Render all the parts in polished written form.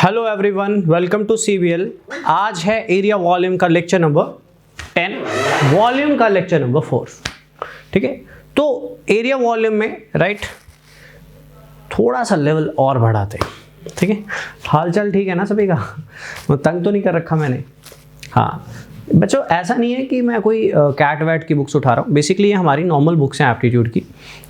Hello everyone, welcome to CVL. आज है area volume का लेक्चर नंबर 10, वॉल्यूम का लेक्चर नंबर 4। ठीक है, तो एरिया वॉल्यूम में राइट थोड़ा सा लेवल और बढ़ाते हैं। ठीक है, हालचाल ठीक है ना सभी का? तंग तो नहीं कर रखा मैंने? हाँ बच्चों, ऐसा नहीं है कि मैं कोई कैट वैट की बुक्स उठा रहा हूँ। बेसिकली ये हमारी नॉर्मल बुक्स हैं एप्टीट्यूड की,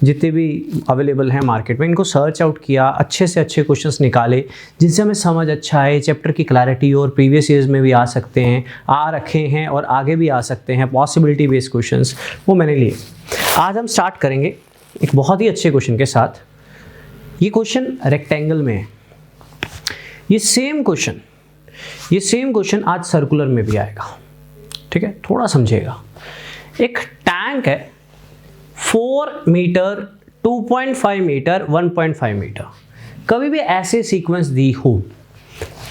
जितने भी अवेलेबल हैं मार्केट में। इनको सर्च आउट किया, अच्छे से अच्छे क्वेश्चंस निकाले जिनसे हमें समझ अच्छा है, चैप्टर की क्लैरिटी और प्रीवियस ईयर्स में भी आ सकते हैं, आ रखे हैं और आगे भी आ सकते हैं, पॉसिबिलिटी बेस्ड क्वेश्चंस वो मैंने लिए। आज हम स्टार्ट करेंगे एक बहुत ही अच्छे क्वेश्चन के साथ। ये क्वेश्चन रेक्टेंगल में है। ये सेम क्वेश्चन आज सर्कुलर में भी आएगा। ठीक है, थोड़ा समझिएगा। एक टैंक है 4 मीटर, 2.5 मीटर, 1.5 मीटर। कभी भी ऐसे सीक्वेंस दी हो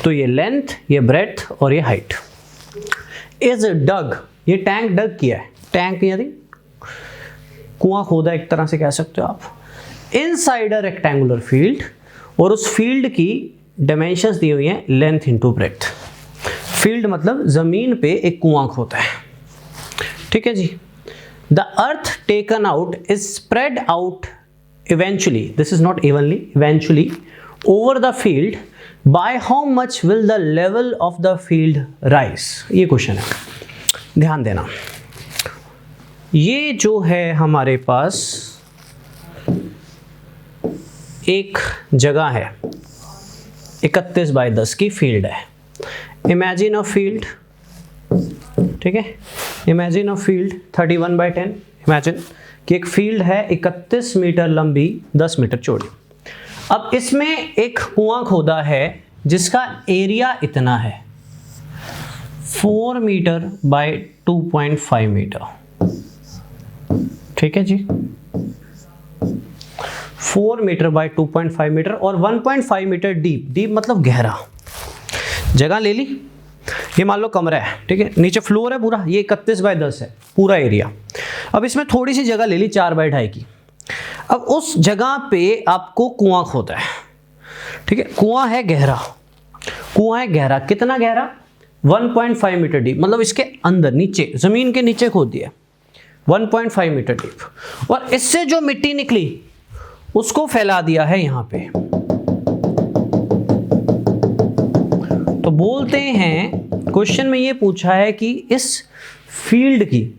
तो ये लेंथ, ये ब्रेड्थ और ये हाइट इज डग। ये टैंक डग किया है। टैंक यानी कुआं खोदा एक तरह से कह सकते हो आप। इनसाइड अ रेक्टेंगुलर फील्ड, और उस फील्ड की डायमेंशंस दी हुई हैं लेंथ इंटू ब्रेड्थ। फील्ड मतलब जमीन पे एक कुआं खोदा है। ठीक है जी। The earth taken out is spread out eventually, this is not evenly, eventually over the field. By how much will the level of the field rise? ये क्वेश्चन है, ध्यान देना। ये जो है हमारे पास एक जगह है, 31/10 की फील्ड है। इमेजिन अ फील्ड, ठीक है, इमेजिन अ फील्ड 31/10। इमेजिन कि एक फील्ड है 31 मीटर लंबी, 10 मीटर चौड़ी। अब इसमें एक कुआं खोदा है जिसका एरिया इतना है, 4 मीटर बाय 2.5 मीटर। ठीक है जी, 4 मीटर बाय 2.5 मीटर और 1.5 मीटर डीप। डीप मतलब गहरा। जगह ले ली, ये मान लो कमरा है, ठीक है, नीचे फ्लोर है पूरा, ये 31/10 है पूरा एरिया। अब इसमें थोड़ी सी जगह ले ली 4/2 की। अब उस जगह पे आपको कुआं खोदा है। ठीक है, कुआं है गहरा, कुआं है गहरा। कितना गहरा? 1.5 मीटर डीप, मतलब इसके अंदर नीचे, जमीन के नीचे खोद दिया 1.5 मीटर डीप। और इससे जो मिट्टी निकली उसको फैला दिया है यहां पे। तो बोलते हैं, क्वेश्चन में ये पूछा है कि इस फील्ड की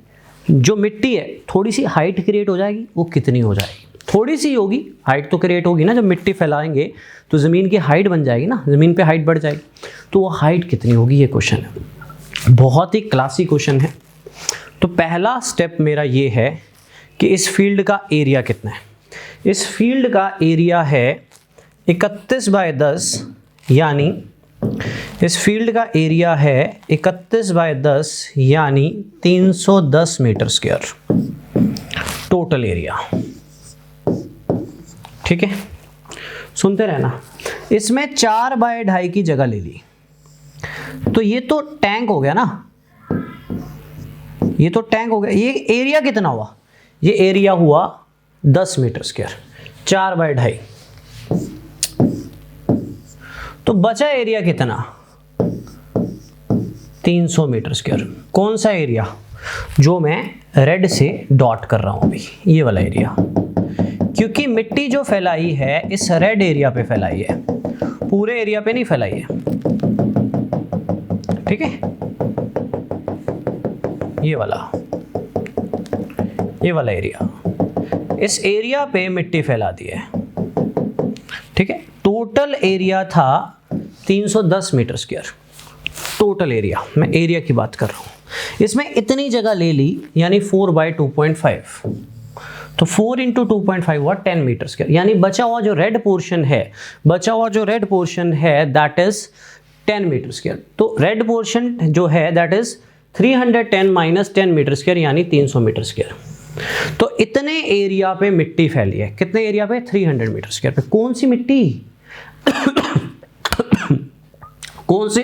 जो मिट्टी है थोड़ी सी हाइट क्रिएट हो जाएगी, वो कितनी हो जाएगी? थोड़ी सी होगी, हाइट तो क्रिएट होगी ना। जब मिट्टी फैलाएंगे तो ज़मीन की हाइट बन जाएगी ना, ज़मीन पे हाइट बढ़ जाएगी, तो वो हाइट कितनी होगी? ये क्वेश्चन है, बहुत ही क्लासिक क्वेश्चन है। तो पहला स्टेप मेरा ये है कि इस फील्ड का एरिया कितना है। इस फील्ड का एरिया है 31/10, यानी इस फील्ड का एरिया है 31/10 यानी 310 मीटर स्क्वायर टोटल एरिया। ठीक है, सुनते रहना। इसमें 4/2 की जगह ले ली, तो ये तो टैंक हो गया ना, ये तो टैंक हो गया। ये एरिया कितना हुआ? ये एरिया हुआ 10 मीटर स्क्वायर, 4/2। तो बचा एरिया कितना? 300 मीटर स्क्वायर। कौन सा एरिया? जो मैं रेड से डॉट कर रहा हूं अभी, ये वाला एरिया। क्योंकि मिट्टी जो फैलाई है इस रेड एरिया पे फैलाई है, पूरे एरिया पे नहीं फैलाई है। ठीक है, ये वाला एरिया, इस एरिया पे मिट्टी फैला दी है। ठीक है, टोटल एरिया था 310 मीटर स्क्वायर। टोटल एरिया, मैं एरिया की बात कर रहा हूं। इसमें इतनी जगह ले ली, यानी 4/2.5। तो 4 × 2.5 हुआ 10 मीटर स्क्वायर। यानी बचा हुआ जो रेड पोर्शन है दैट इज 10 मीटर स्क्वायर। तो रेड पोर्शन जो है that is 310 minus 10 metre square, यानी 300 मीटर स्क्वायर। तो इतने एरिया पे मिट्टी फैली है। कितने एरिया पे? 300 मीटर स्क्वायर पे। कौन सी मिट्टी? कौन सी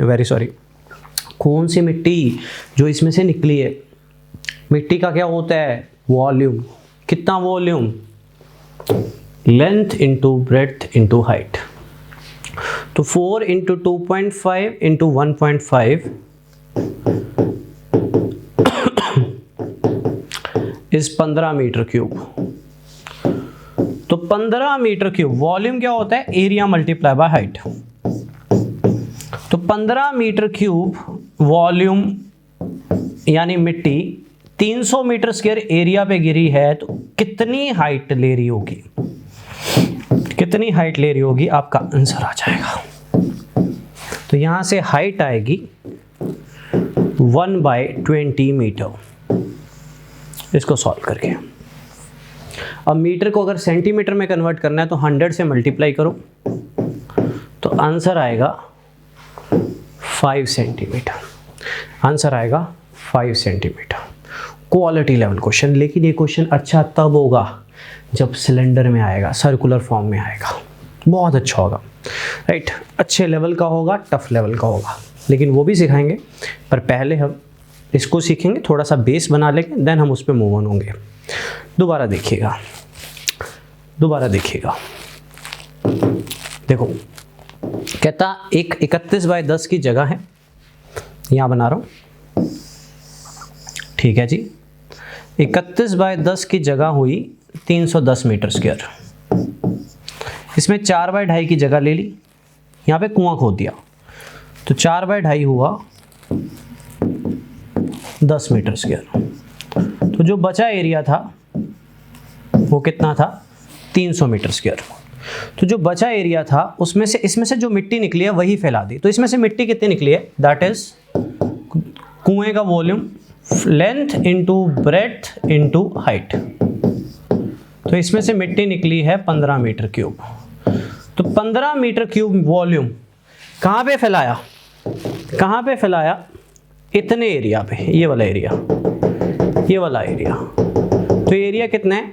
वेरी सॉरी, कौन सी मिट्टी जो इसमें से निकली है? मिट्टी का क्या होता है? वॉल्यूम। कितना volume? Length into breadth into height. तो 4 इंटू 2.5 इंटू 1.5 इस 15 मीटर क्यूब। तो 15 मीटर क्यूब वॉल्यूम क्या होता है, एरिया मल्टीप्लाई बाय हाइट। तो 15 मीटर क्यूब वॉल्यूम यानी मिट्टी 300 मीटर स्क्वायर एरिया पे गिरी है, तो कितनी हाइट ले रही होगी, कितनी हाइट ले रही होगी, आपका आंसर आ जाएगा। तो यहां से हाइट आएगी 1/20 मीटर। इसको सॉल्व करके अब मीटर को अगर सेंटीमीटर में कन्वर्ट करना है तो 100 से मल्टीप्लाई करो, तो आंसर आएगा 5 सेंटीमीटर। आंसर आएगा 5 सेंटीमीटर। क्वालिटी लेवल क्वेश्चन, लेकिन ये क्वेश्चन अच्छा तब होगा जब सिलेंडर में आएगा, सर्कुलर फॉर्म में आएगा, बहुत अच्छा होगा, राइट। अच्छे लेवल का होगा, टफ लेवल का होगा, लेकिन वो भी सिखाएंगे। पर पहले हम इसको सीखेंगे, थोड़ा सा बेस बना लेंगे, देन हम उस पर मूव ऑन होंगे। दोबारा देखिएगा, दोबारा देखिएगा। देखो कहता एक 31/10 की जगह है, यहाँ बना रहा हूँ, ठीक है जी। 31/10 की जगह हुई 310 मीटर स्क्वायर। इसमें 4/2 की जगह ले ली, यहाँ पे कुआं खोद दिया, तो 4/2 हुआ 10 मीटर स्क्वायर। तो जो बचा एरिया था वो कितना था, 300 मीटर स्क्वायर। तो जो बचा एरिया था उसमें से, इसमें से जो मिट्टी निकली है वही फैला दी। तो इसमें से मिट्टी कितनी निकली है, दैट इज कुएं का volume, length into breadth into height. तो इसमें से मिट्टी निकली है 15 मीटर क्यूब। तो 15 मीटर क्यूब वॉल्यूम कहाँ पे फैलाया, कहाँ पे फैलाया, इतने एरिया पे, ये वाला एरिया, ये वाला एरिया। तो एरिया कितना है,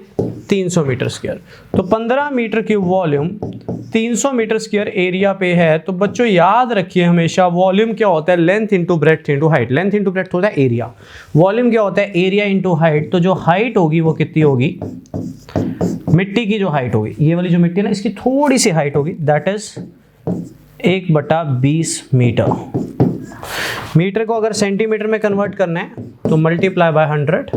300 मीटर स्क्वायर। तो 15 metre cube volume 300 metre square area पे है। तो बच्चों याद रखिए हमेशा वॉल्यूम क्या होता है, length into breadth into height. Length into breadth होता है एरिया, वॉल्यूम क्या होता है, एरिया इंटू हाइट। तो जो हाइट होगी वो कितनी होगी, मिट्टी की जो हाइट होगी, ये वाली जो मिट्टी है ना, इसकी थोड़ी सी हाइट होगी, दैट इज 1/20 मीटर। मीटर को अगर सेंटीमीटर में कन्वर्ट करना है तो multiply by 100,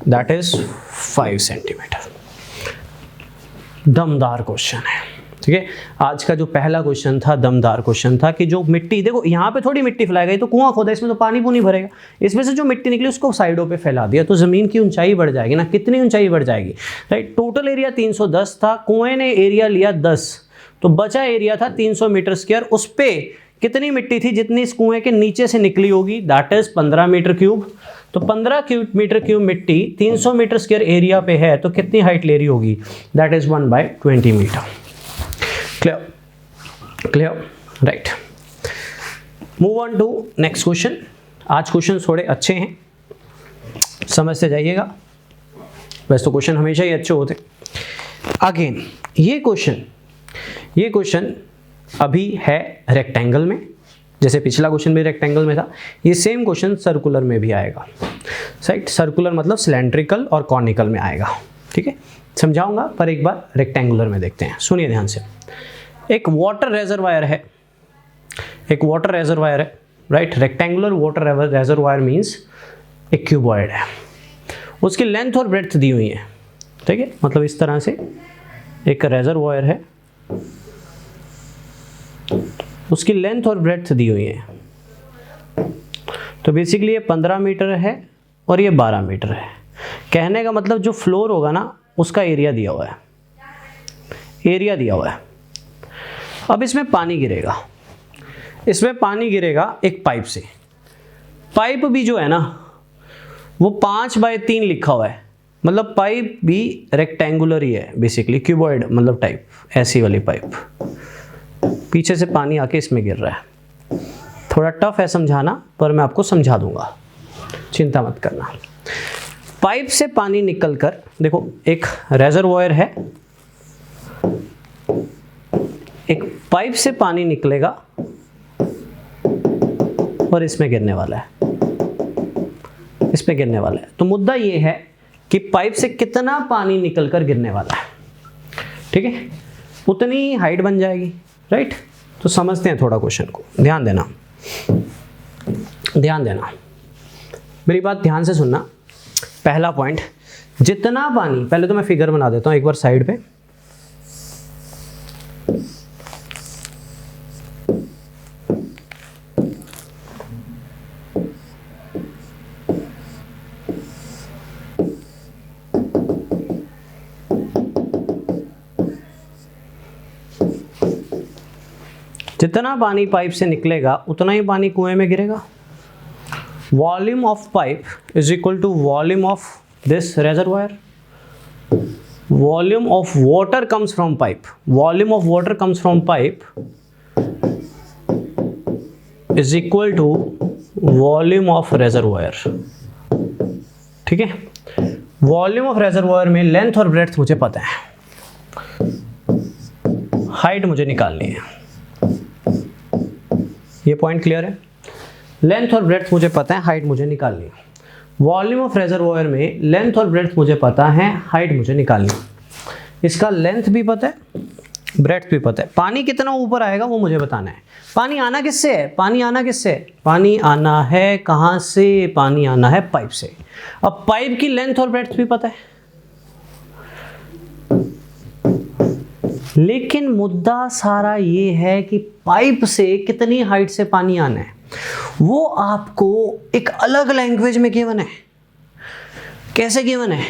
that is 5 centimetre. दमदार क्वेश्चन है, ठीक है। आज का जो पहला क्वेश्चन था दमदार क्वेश्चन था कि जो मिट्टी, देखो यहाँ पे थोड़ी मिट्टी फैलाई गई, तो कुआं खोदा, इसमें तो पानी पूनी भरेगा, इसमें से जो मिट्टी निकली उसको साइडों पे फैला दिया, तो जमीन की ऊंचाई बढ़ जाएगी ना, कितनी ऊंचाई बढ़ जाएगी, राइट। टोटल एरिया 310 था, कुएं ने एरिया लिया 10, तो बचा एरिया था 300 मीटर स्क्वायर। उस पे कितनी मिट्टी थी, जितनी इस कुएं के नीचे से निकली होगी, दैट इज 15 मीटर क्यूब। तो 15 मीटर क्यूब मिट्टी 300 मीटर स्क्वायर एरिया पे है, तो कितनी हाइट ले रही होगी, that is 1/20 metre. Clear, clear, right. Move on to next question. आज क्वेश्चन थोड़े अच्छे हैं, समझते जाइएगा, वैसे तो क्वेश्चन हमेशा ही अच्छे होते। अगेन ये क्वेश्चन अभी है रेक्टेंगल में, जैसे पिछला क्वेश्चन भी रेक्टेंगल में था, ये सेम क्वेश्चन सर्कुलर में भी आएगा, राइट। सर्कुलर मतलब सिलेंड्रिकल और कॉनिकल में आएगा, ठीक है। समझाऊंगा, पर एक बार रेक्टेंगुलर में देखते हैं, सुनिए ध्यान से। एक वाटर रेजरवायर है, एक वाटर रेजरवायर है, right. Rectangular water reservoir means एक क्यूबॉइड है, उसकी लेंथ और ब्रेड्थ दी हुई है, ठीक है। मतलब इस तरह से एक रेजरवायर है, उसकी लेंथ और ब्रेड्थ दी हुई है। तो बेसिकली ये 15 मीटर है और ये 12 मीटर है। कहने का मतलब जो फ्लोर होगा ना, उसका एरिया दिया हुआ है, एरिया दिया हुआ है। अब इसमें पानी गिरेगा, इसमें पानी गिरेगा एक पाइप से। पाइप भी जो है ना वो 5/3 लिखा हुआ है, मतलब पाइप भी रेक्टेंगुलर ही है, बेसिकली क्यूबॉइड मतलब टाइप, ऐसी वाली पाइप। पीछे से पानी आके इसमें गिर रहा है। थोड़ा टफ है समझाना, पर मैं आपको समझा दूंगा, चिंता मत करना। पाइप से पानी निकलकर, देखो एक रेजरवॉयर है, एक पाइप से पानी निकलेगा और इसमें गिरने वाला है, इसमें गिरने वाला है। तो मुद्दा ये है कि पाइप से कितना पानी निकलकर गिरने वाला है, ठीक है। उतनी हाइट बन जाएगी, राइट। तो समझते हैं थोड़ा क्वेश्चन को, ध्यान देना, ध्यान देना, मेरी बात ध्यान से सुनना। पहला पॉइंट, जितना पानी, पहले तो मैं फिगर बना देता हूं एक बार साइड पे। जितना पानी पाइप से निकलेगा उतना ही पानी कुएं में गिरेगा। Volume of pipe is equal to volume of this reservoir. Volume of water comes from pipe, volume of water comes from pipe is equal to volume of reservoir. ठीक है, वॉल्यूम ऑफ रेजरवायर में length और breadth मुझे पता है, height मुझे निकालनी है। ये पॉइंट क्लियर है? लेंथ और ब्रेड्थ मुझे पता है, हाइट मुझे निकालनी है। वॉल्यूम ऑफ रेजरवायर में लेंथ और ब्रेड्थ मुझे पता है, हाइट मुझे निकालनी है। इसका लेंथ भी पता है, ब्रेड्थ भी पता है। पानी कितना ऊपर आएगा वो मुझे बताना है। पानी आना किससे है? पानी आना किससे है? पानी आना है कहाँ से? पानी आना है पाइप से। अब पाइप की लेंथ और ब्रेड्थ भी पता है, लेकिन मुद्दा सारा ये है कि पाइप से कितनी हाइट से पानी आना है वो आपको एक अलग लैंग्वेज में गिवन है। कैसे गिवन है?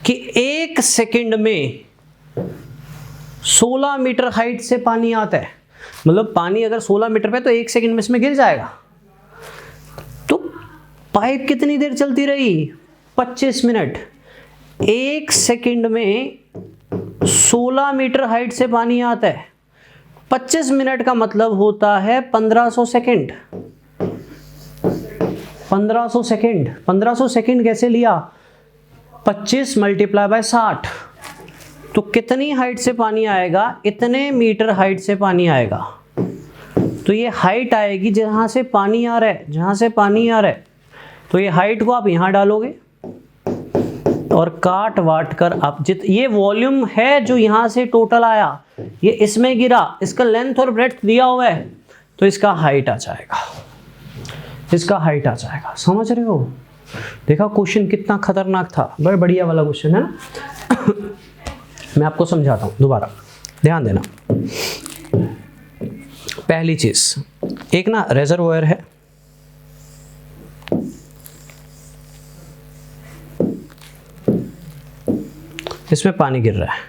कि 1 सेकंड में 16 मीटर हाइट से पानी आता है। मतलब पानी अगर 16 मीटर पे तो 1 सेकंड में इसमें गिर जाएगा। तो पाइप कितनी देर चलती रही? 25 मिनट। 1 सेकंड में 16 मीटर हाइट से पानी आता है। 25 मिनट का मतलब होता है 1500 सेकंड। 1500 सेकंड, 1500 सेकंड कैसे लिया? 25 मल्टीप्लाई बाय 60। तो कितनी हाइट से पानी आएगा? इतने मीटर हाइट से पानी आएगा। तो ये हाइट आएगी जहां से पानी आ रहा है, जहां से पानी आ रहा है। तो ये हाइट को आप यहां डालोगे और काट वाट कर आप ये वॉल्यूम है जो यहां से टोटल आया, ये इसमें गिरा, इसका लेंथ और ब्रेड्थ दिया हुआ है, तो इसका हाइट आ जाएगा, इसका हाइट आ जाएगा। समझ रहे हो? देखा क्वेश्चन कितना खतरनाक था, बड़ा बढ़िया वाला क्वेश्चन है ना। मैं आपको समझाता हूं दोबारा, ध्यान देना। पहली चीज, एक ना रेजरवॉयर है, इसमें पानी गिर रहा है,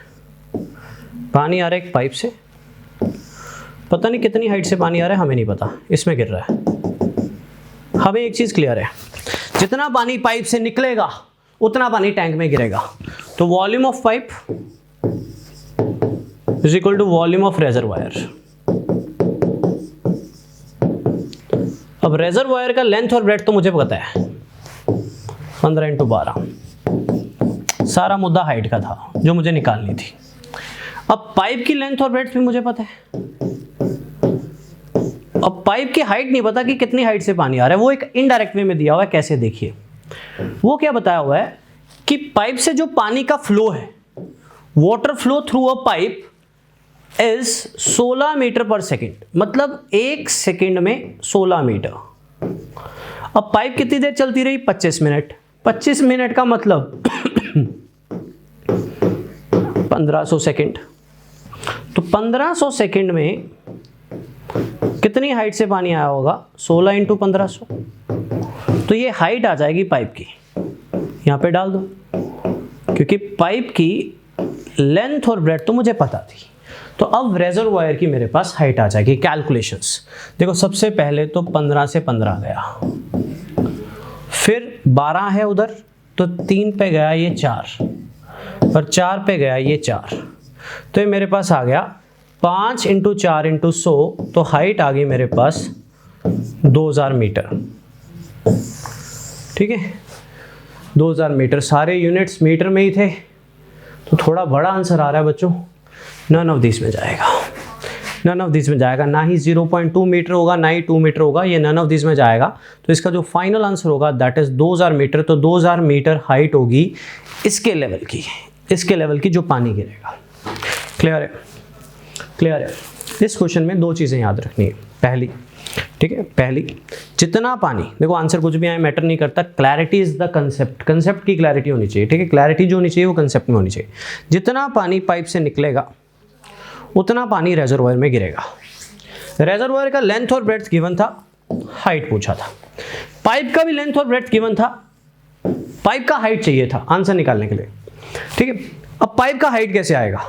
पानी आ रहा है एक पाइप से, पता नहीं कितनी हाइट से पानी आ रहा है, हमें नहीं पता, इसमें गिर रहा है। हमें एक चीज क्लियर है, जितना पानी पाइप से निकलेगा उतना पानी टैंक में गिरेगा। तो volume of pipe is equal to volume of reservoir. अब रेजरवायर का लेंथ और ब्रेड्थ तो मुझे पता है, 15 × 12। सारा मुद्दा हाइट का था जो मुझे निकालनी थी। अब पाइप की लेंथ और ब्रेड्थ भी मुझे पता है। अब पाइप की हाइट नहीं पता कि कितनी हाइट से पानी आ रहा है, वो एक इनडायरेक्ट वे में दिया हुआ है। कैसे? देखिए, वो क्या बताया हुआ है कि पाइप से जो पानी का फ्लो है, water flow through a pipe is 16 metre per second, मतलब 1 सेकेंड में 16 मीटर। अब पाइप कितनी देर चलती रही? 25 मिनट। 25 मिनट का मतलब 1500 सेकेंड। तो 1500 सेकेंड में कितनी हाइट से पानी आया होगा? 16 × 1500। तो ये हाइट आ जाएगी पाइप की, यहां पे डाल दो, क्योंकि पाइप की लेंथ और ब्रेड्थ तो मुझे पता थी। तो अब रेजरवायर की मेरे पास हाइट आ जाएगी। कैलकुलेशंस देखो, सबसे पहले तो 15 से 15 गया, फिर 12 है उधर, तो 3 पे गया ये 4, और 4 पे गया ये 4। तो ये मेरे पास आ गया 5 × 4 × 100। तो हाइट आ गई मेरे पास 2000 मीटर। ठीक है, 2000 मीटर। सारे यूनिट्स मीटर में ही थे, तो थोड़ा बड़ा आंसर आ रहा है बच्चों। नन ऑफ दिस में जाएगा, नन ऑफ दिस में जाएगा। ना ही 0.2 मीटर होगा, ना ही 2 मीटर होगा, ये नन ऑफ दिस में जाएगा। तो इसका जो फाइनल आंसर होगा दैट इज 2000 मीटर। तो 2000 मीटर हाइट होगी इसके लेवल की, इसके लेवल की जो पानी गिरेगा। क्लियर है? क्लियर है? इस क्वेश्चन में दो चीज़ें याद रखनी है। पहली, ठीक है, पहली, जितना पानी, देखो आंसर कुछ भी आए मैटर नहीं करता, clarity is the concept, concept की क्लैरिटी होनी चाहिए, ठीक है, क्लैरिटी जो होनी चाहिए वो कंसेप्ट में होनी चाहिए। जितना पानी पाइप से निकलेगा उतना पानी रेजर्वायर में गिरेगा। रेजर्वायर का लेंथ और ब्रेड्थ गिवन था, हाइट पूछा था। पाइप का भी लेंथ और ब्रेड्थ गिवन था, पाइप का हाइट चाहिए था आंसर निकालने के लिए, ठीक है। अब पाइप का हाइट कैसे आएगा?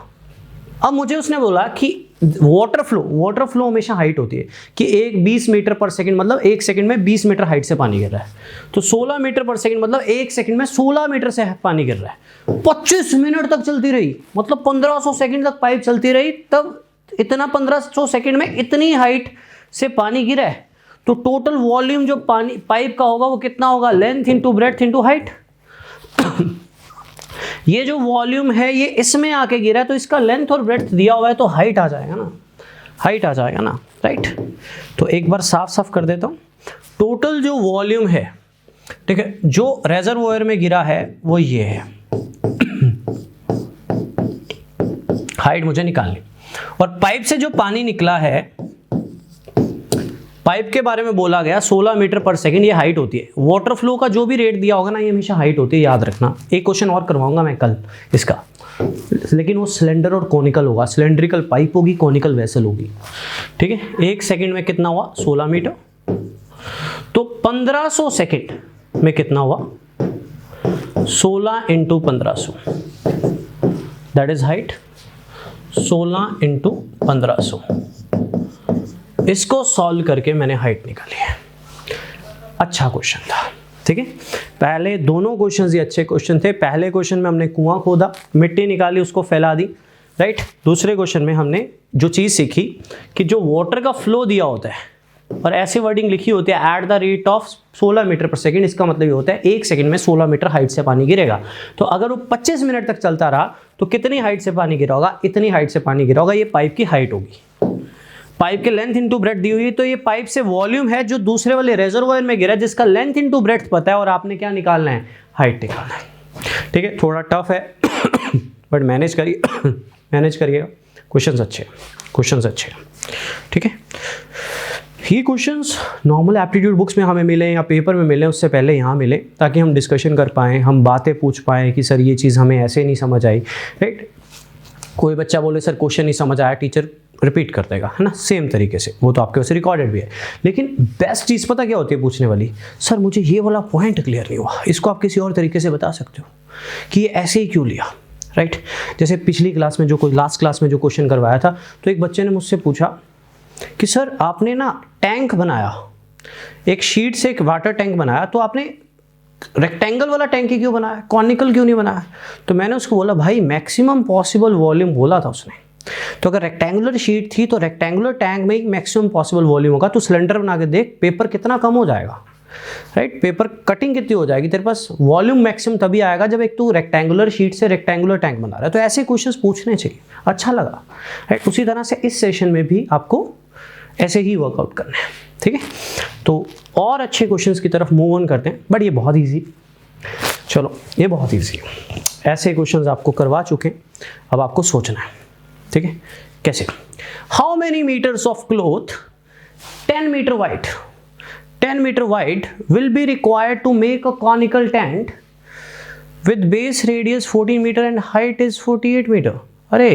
अब मुझे उसने बोला कि वाटर फ्लो हमेशा हाइट होती है कि 20 मीटर पर सेकंड, मतलब 1 सेकंड में 20 मीटर हाइट से पानी गिर रहा है, तो 16 मीटर पर सेकंड मतलब 1 सेकंड में 16 मीटर से पानी गिर रहा है। 25 मिनट तक चलती रही, मतलब 1500 सेकंड तक पाइप चलती रही, तब इतना 1500 सेकंड में इतनी हाइट से पानी गिरा है। तो टोटल वॉल्यूम जो पानी पाइप का होगा वो कितना होगा? Length into breadth into height. ये जो वॉल्यूम है ये इसमें आके गिरा है, तो इसका लेंथ और ब्रेड्थ दिया हुआ है, तो हाइट आ जाएगा ना, हाइट आ जाएगा ना, राइट। तो एक बार साफ साफ कर देता हूं, टोटल जो वॉल्यूम है, ठीक है, जो रेजर्वोयर में गिरा है वो ये है। हाइट मुझे निकालनी, और पाइप से जो पानी निकला है, पाइप के बारे में बोला गया 16 मीटर पर सेकंड, ये हाइट होती है। वाटर फ्लो का जो भी रेट दिया होगा ना, ये हमेशा हाइट होती है, याद रखना। एक क्वेश्चन और करवाऊंगा मैं कल इसका, लेकिन वो सिलेंडर और कॉनिकल होगा, सिलेंड्रिकल पाइप होगी, कॉनिकल वेसल होगी, ठीक है। 1 सेकंड में कितना हुआ? 16 मीटर। तो 1500 सेकंड में कितना हुआ? 16 into 1500, that is height. 16 into 1500, इसको सॉल्व करके मैंने हाइट निकाली है। अच्छा क्वेश्चन था, ठीक है। पहले दोनों क्वेश्चंस ये अच्छे क्वेश्चन थे। पहले क्वेश्चन में हमने कुआं खोदा, मिट्टी निकाली, उसको फैला दी, राइट। दूसरे क्वेश्चन में हमने जो चीज़ सीखी कि जो वाटर का फ्लो दिया होता है और ऐसे वर्डिंग लिखी होती है at the rate of 16 metre per second, इसका मतलब ये होता है 1 सेकेंड में 16 मीटर हाइट से पानी गिरेगा। तो अगर वो 25 मिनट तक चलता रहा तो कितनी हाइट से पानी गिरा होगा? इतनी हाइट से पानी गिरा होगा। ये पाइप की हाइट होगी। पाइप के लेंथ इंटू ब्रेड्थ दी हुई है, तो ये पाइप से वॉल्यूम है जो दूसरे वाले रेजर्वोयर में गिरा है, जिसका लेंथ इंटू ब्रेड्थ पता है, और आपने क्या निकालना है? हाइट निकालना है, ठीक है। थोड़ा टफ है बट मैनेज करिए, मैनेज करिएगा। क्वेश्चंस अच्छे, क्वेश्चंस अच्छे, ठीक है। ये क्वेश्चंस नॉर्मल एप्टीट्यूड बुक्स में हमें मिले या पेपर में मिले, उससे पहले यहाँ मिले, ताकि हम डिस्कशन कर पाएँ, हम बातें पूछ पाएँ कि सर ये चीज़ हमें ऐसे नहीं समझ आई, राइट। कोई बच्चा बोले सर क्वेश्चन नहीं समझ आया, टीचर रिपीट कर देगा, है ना, सेम तरीके से, वो तो आपके वैसे रिकॉर्डेड भी है। लेकिन बेस्ट चीज़ पता क्या होती है पूछने वाली? सर मुझे ये वाला पॉइंट क्लियर नहीं हुआ, इसको आप किसी और तरीके से बता सकते हो कि ये ऐसे ही क्यों लिया, राइट। जैसे पिछली क्लास में जो कोई लास्ट क्लास में जो क्वेश्चन करवाया था, तो एक बच्चे ने मुझसे पूछा कि सर आपने ना टैंक बनाया, एक शीट से एक वाटर टैंक बनाया, तो आपने रेक्टेंगल वाला टैंक ही क्यों बनाया, कॉनिकल क्यों नहीं बनाया? तो मैंने उसको बोला भाई मैक्सिमम पॉसिबल वॉल्यूम बोला था उसने, तो अगर रेक्टेंगुलर शीट थी तो रेक्टेंगुलर टैंक में ही मैक्सिमम पॉसिबल वॉल्यूम होगा। तो सिलेंडर बना के देख, पेपर कितना कम हो जाएगा, राइट। पेपर कटिंग कितनी हो जाएगी, तेरे पास वॉल्यूम मैक्सिमम तभी आएगा जब एक तू रेक्टेंगुलर शीट से रेक्टेंगुलर टैंक बना रहा है। तो ऐसे क्वेश्चंस पूछने चाहिए, अच्छा लगा, राइट। उसी तरह से इस सेशन में भी आपको ऐसे ही वर्कआउट करना है, ठीक है। तो और अच्छे क्वेश्चंस की तरफ मूव ऑन करते हैं, बट ये बहुत ईजी, चलो ये बहुत ईजी, ऐसे क्वेश्चंस आपको करवा चुके, अब आपको सोचना है, ठीक है। कैसे? How many metres of cloth 10 metre wide, 10 metre wide will be required to make a conical tent with base radius 14 metre and height is 48 metre. अरे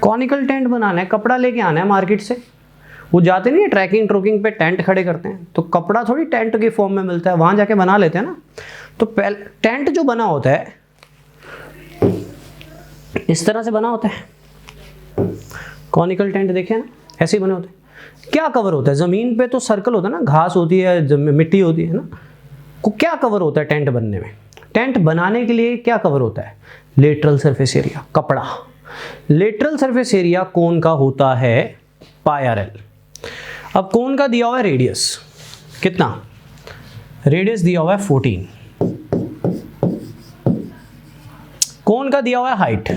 कॉनिकल टेंट बनाना है, कपड़ा लेके आना है मार्केट से। वो जाते नहीं है ट्रैकिंग ट्रोकिंग पे, टेंट खड़े करते हैं, तो कपड़ा थोड़ी टेंट के फॉर्म में मिलता है, वहां जाके बना लेते हैं ना। तो पहले टेंट जो बना होता है इस तरह से बना होता है, कॉनिकल टेंट देखे ना, ऐसे ही बने होते हैं। क्या कवर होता है? जमीन पे तो सर्कल होता है ना, घास होती है, मिट्टी होती है ना, को क्या कवर होता है टेंट बनने में? टेंट बनाने के लिए क्या कवर होता है? लेटरल सरफेस एरिया, कपड़ा। लेटरल सरफेस एरिया कोन का होता है πr_l। अब कोन का दिया हुआ है रेडियस, कितना? रेडियस दिया हुआ है 14। कोन का दिया हुआ है हाइट,